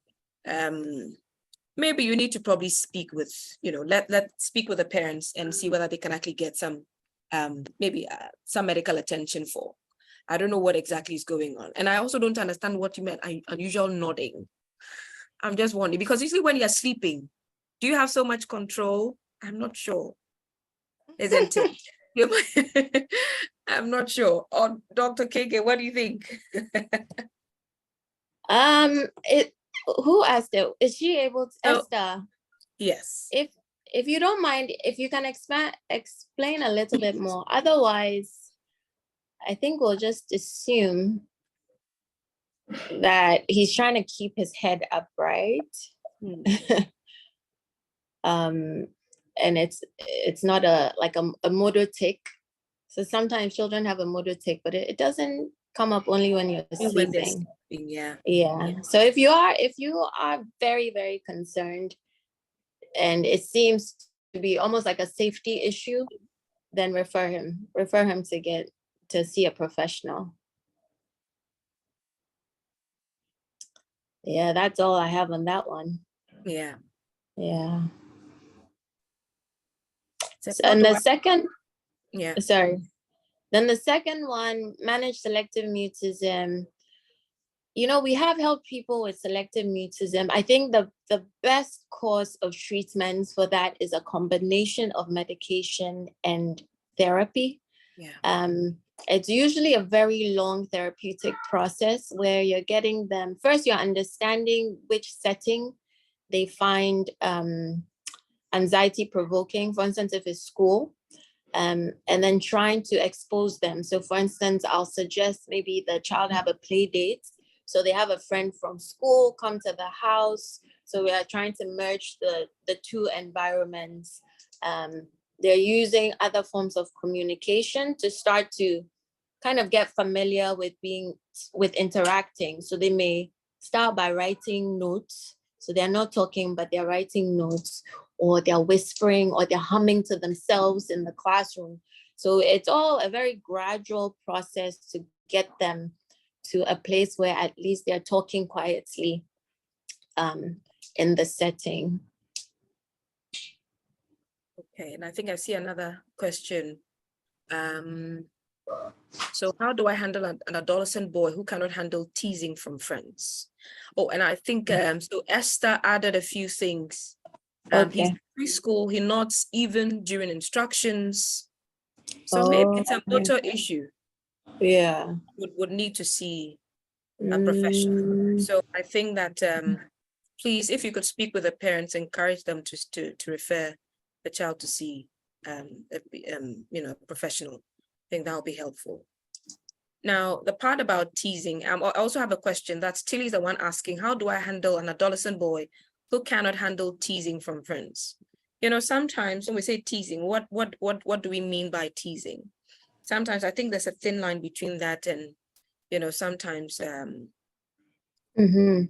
maybe you need to probably speak with, let speak with the parents and see whether they can actually get some, maybe some medical attention for. I don't know what exactly is going on. And I also don't understand what you meant, unusual nodding. I'm just wondering, because usually when you're sleeping, do you have so much control? I'm not sure. Isn't it? I'm not sure. Or Dr. KK, what do you think? Who asked it? Is she able to, Oh. Esther? Yes. If you don't mind, if you can explain a little bit more. Otherwise, I think we'll just assume that he's trying to keep his head upright. And it's not a motor tic. So sometimes children have a motor tic, but it doesn't come up only when you're sleeping. Yeah. So if you are very, very concerned, and it seems to be almost like a safety issue, then refer him to see a professional. Yeah, that's all I have on that one. Yeah. And the second, yeah. sorry. Then the second one, manage selective mutism. We have helped people with selective mutism. I think the best course of treatments for that is a combination of medication and therapy. Yeah. It's usually a very long therapeutic process where you're getting them, first you're understanding which setting they find anxiety provoking, for instance, if it's school, and then trying to expose them. So for instance, I'll suggest maybe the child have a play date. So they have a friend from school come to the house. So we are trying to merge the two environments. They're using other forms of communication to start to kind of get familiar with interacting. So they may start by writing notes. So they're not talking, but they're writing notes, or they're whispering, or they're humming to themselves in the classroom. So it's all a very gradual process to get them to a place where at least they're talking quietly in the setting. Okay, and I think I see another question. So how do I handle an adolescent boy who cannot handle teasing from friends? Oh, and I think so Esther added a few things. He's in preschool, he nods even during instructions. So maybe it's a motor issue. Yeah. Would need to see a professional. So I think that please, if you could speak with the parents, encourage them to refer the child to see a professional. I think that will be helpful. Now, the part about teasing, I also have a question. That's Tilly's the one asking, how do I handle an adolescent boy who cannot handle teasing from friends? Sometimes when we say teasing, what do we mean by teasing? Sometimes I think there's a thin line between that and, sometimes, bullying.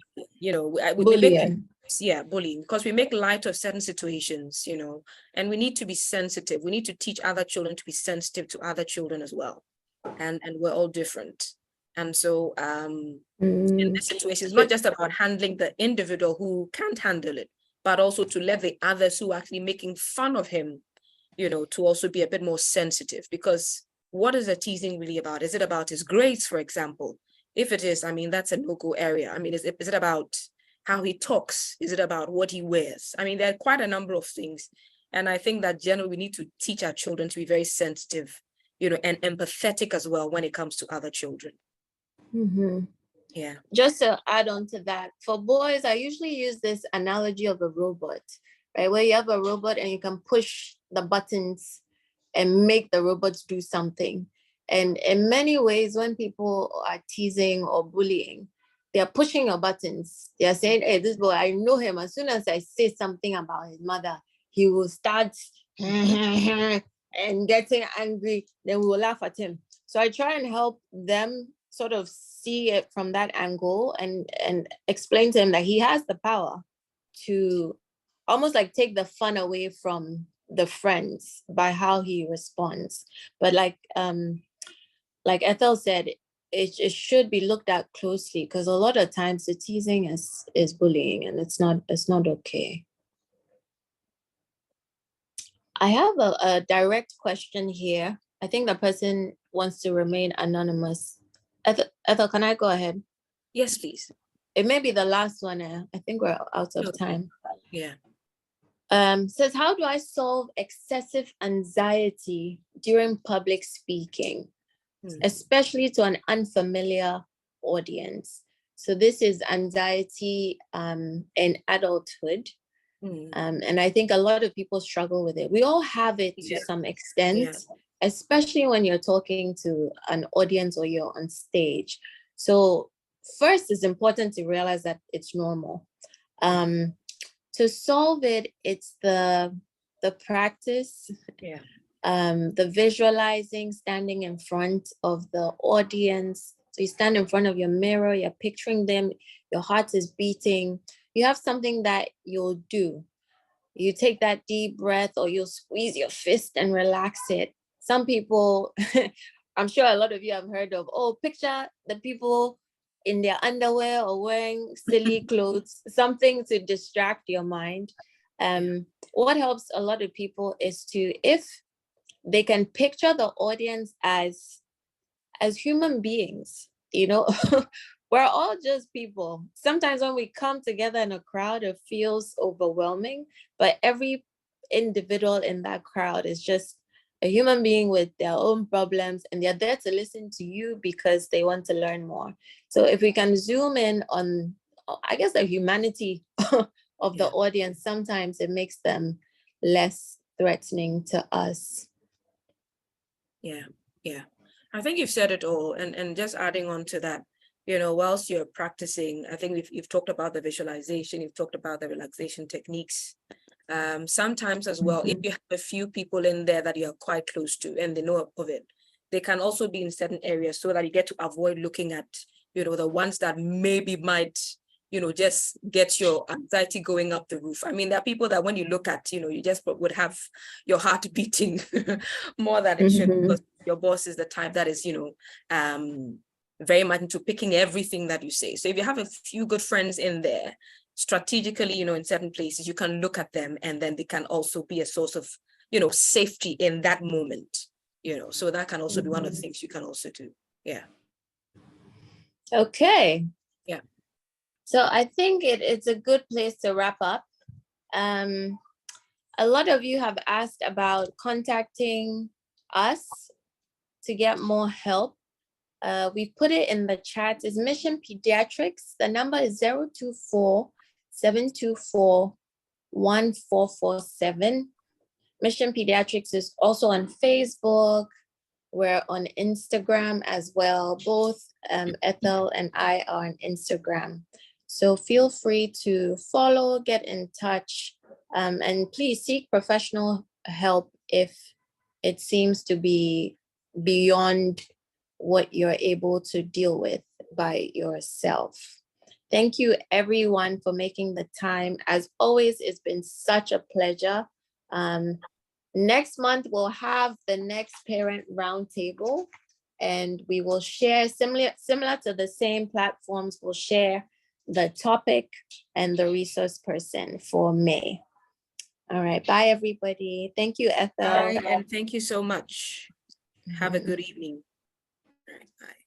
Bullying, because we make light of certain situations, and we need to be sensitive. We need to teach other children to be sensitive to other children as well. And we're all different. And so in this situation, it's not just about handling the individual who can't handle it, but also to let the others who are actually making fun of him, to also be a bit more sensitive. Because what is the teasing really about? Is it about his grades, for example? If it is, I mean, that's a no-go area. I mean, is it about how he talks? Is it about what he wears? I mean, there are quite a number of things. And I think that generally we need to teach our children to be very sensitive, and empathetic as well when it comes to other children. Yeah. Just to add on to that, for boys, I usually use this analogy of a robot, right? Where you have a robot and you can push the buttons and make the robots do something. And in many ways, when people are teasing or bullying, they are pushing your buttons. They are saying, hey, this boy, I know him. As soon as I say something about his mother, he will start and getting angry. Then we will laugh at him. So I try and help them sort of see it from that angle and explain to him that he has the power to almost like take the fun away from the friends by how he responds. But like Ethel said, it should be looked at closely, because a lot of times the teasing is bullying, and it's not okay. I have a direct question here. I think the person wants to remain anonymous. Ethel, can I go ahead? Yes, please. It may be the last one. I think we're out of time. Yeah. Says, how do I solve excessive anxiety during public speaking, especially to an unfamiliar audience? So this is anxiety in adulthood. And I think a lot of people struggle with it. We all have it to some extent, especially when you're talking to an audience or you're on stage. So first, it's important to realize that it's normal. To solve it, it's the practice, the visualizing, standing in front of the audience. So you stand in front of your mirror, you're picturing them, your heart is beating. You have something that you'll do. You take that deep breath, or you'll squeeze your fist and relax it. Some people, I'm sure a lot of you have heard of, picture the people in their underwear or wearing silly clothes, something to distract your mind. What helps a lot of people is if they can picture the audience as human beings, we're all just people. Sometimes when we come together in a crowd, it feels overwhelming, but every individual in that crowd is just a human being with their own problems, and they're there to listen to you because they want to learn more. So if we can zoom in on, I guess, the humanity of the audience, sometimes it makes them less threatening to us. Yeah. I think you've said it all. And just adding on to that, whilst you're practicing, I think you've talked about the visualization, you've talked about the relaxation techniques. Sometimes as well, if you have a few people in there that you're quite close to and they know of it, they can also be in certain areas so that you get to avoid looking at, the ones that maybe might, just get your anxiety going up the roof. I mean, there are people that when you look at, you just would have your heart beating more than it should, because your boss is the type that is, very much into picking everything that you say. So if you have a few good friends in there, strategically, in certain places, you can look at them, and then they can also be a source of, safety in that moment, so that can also be one of the things you can also do. Yeah. Okay. Yeah. So I think it's a good place to wrap up. A lot of you have asked about contacting us to get more help. We put it in the chat. It's Mission Pediatrics. The number is 024-724-1447. Mission Pediatrics is also on Facebook. We're on Instagram as well. Both Ethel and I are on Instagram. So feel free to follow, get in touch, and please seek professional help if it seems to be beyond what you're able to deal with by yourself. Thank you everyone for making the time. As always, it's been such a pleasure. Next month, we'll have the next parent roundtable, and we will share similar to the same platforms. We'll share the topic and the resource person for May. All right, bye everybody. Thank you, Ethel. Bye, and thank you so much. Have a good evening. All right, bye.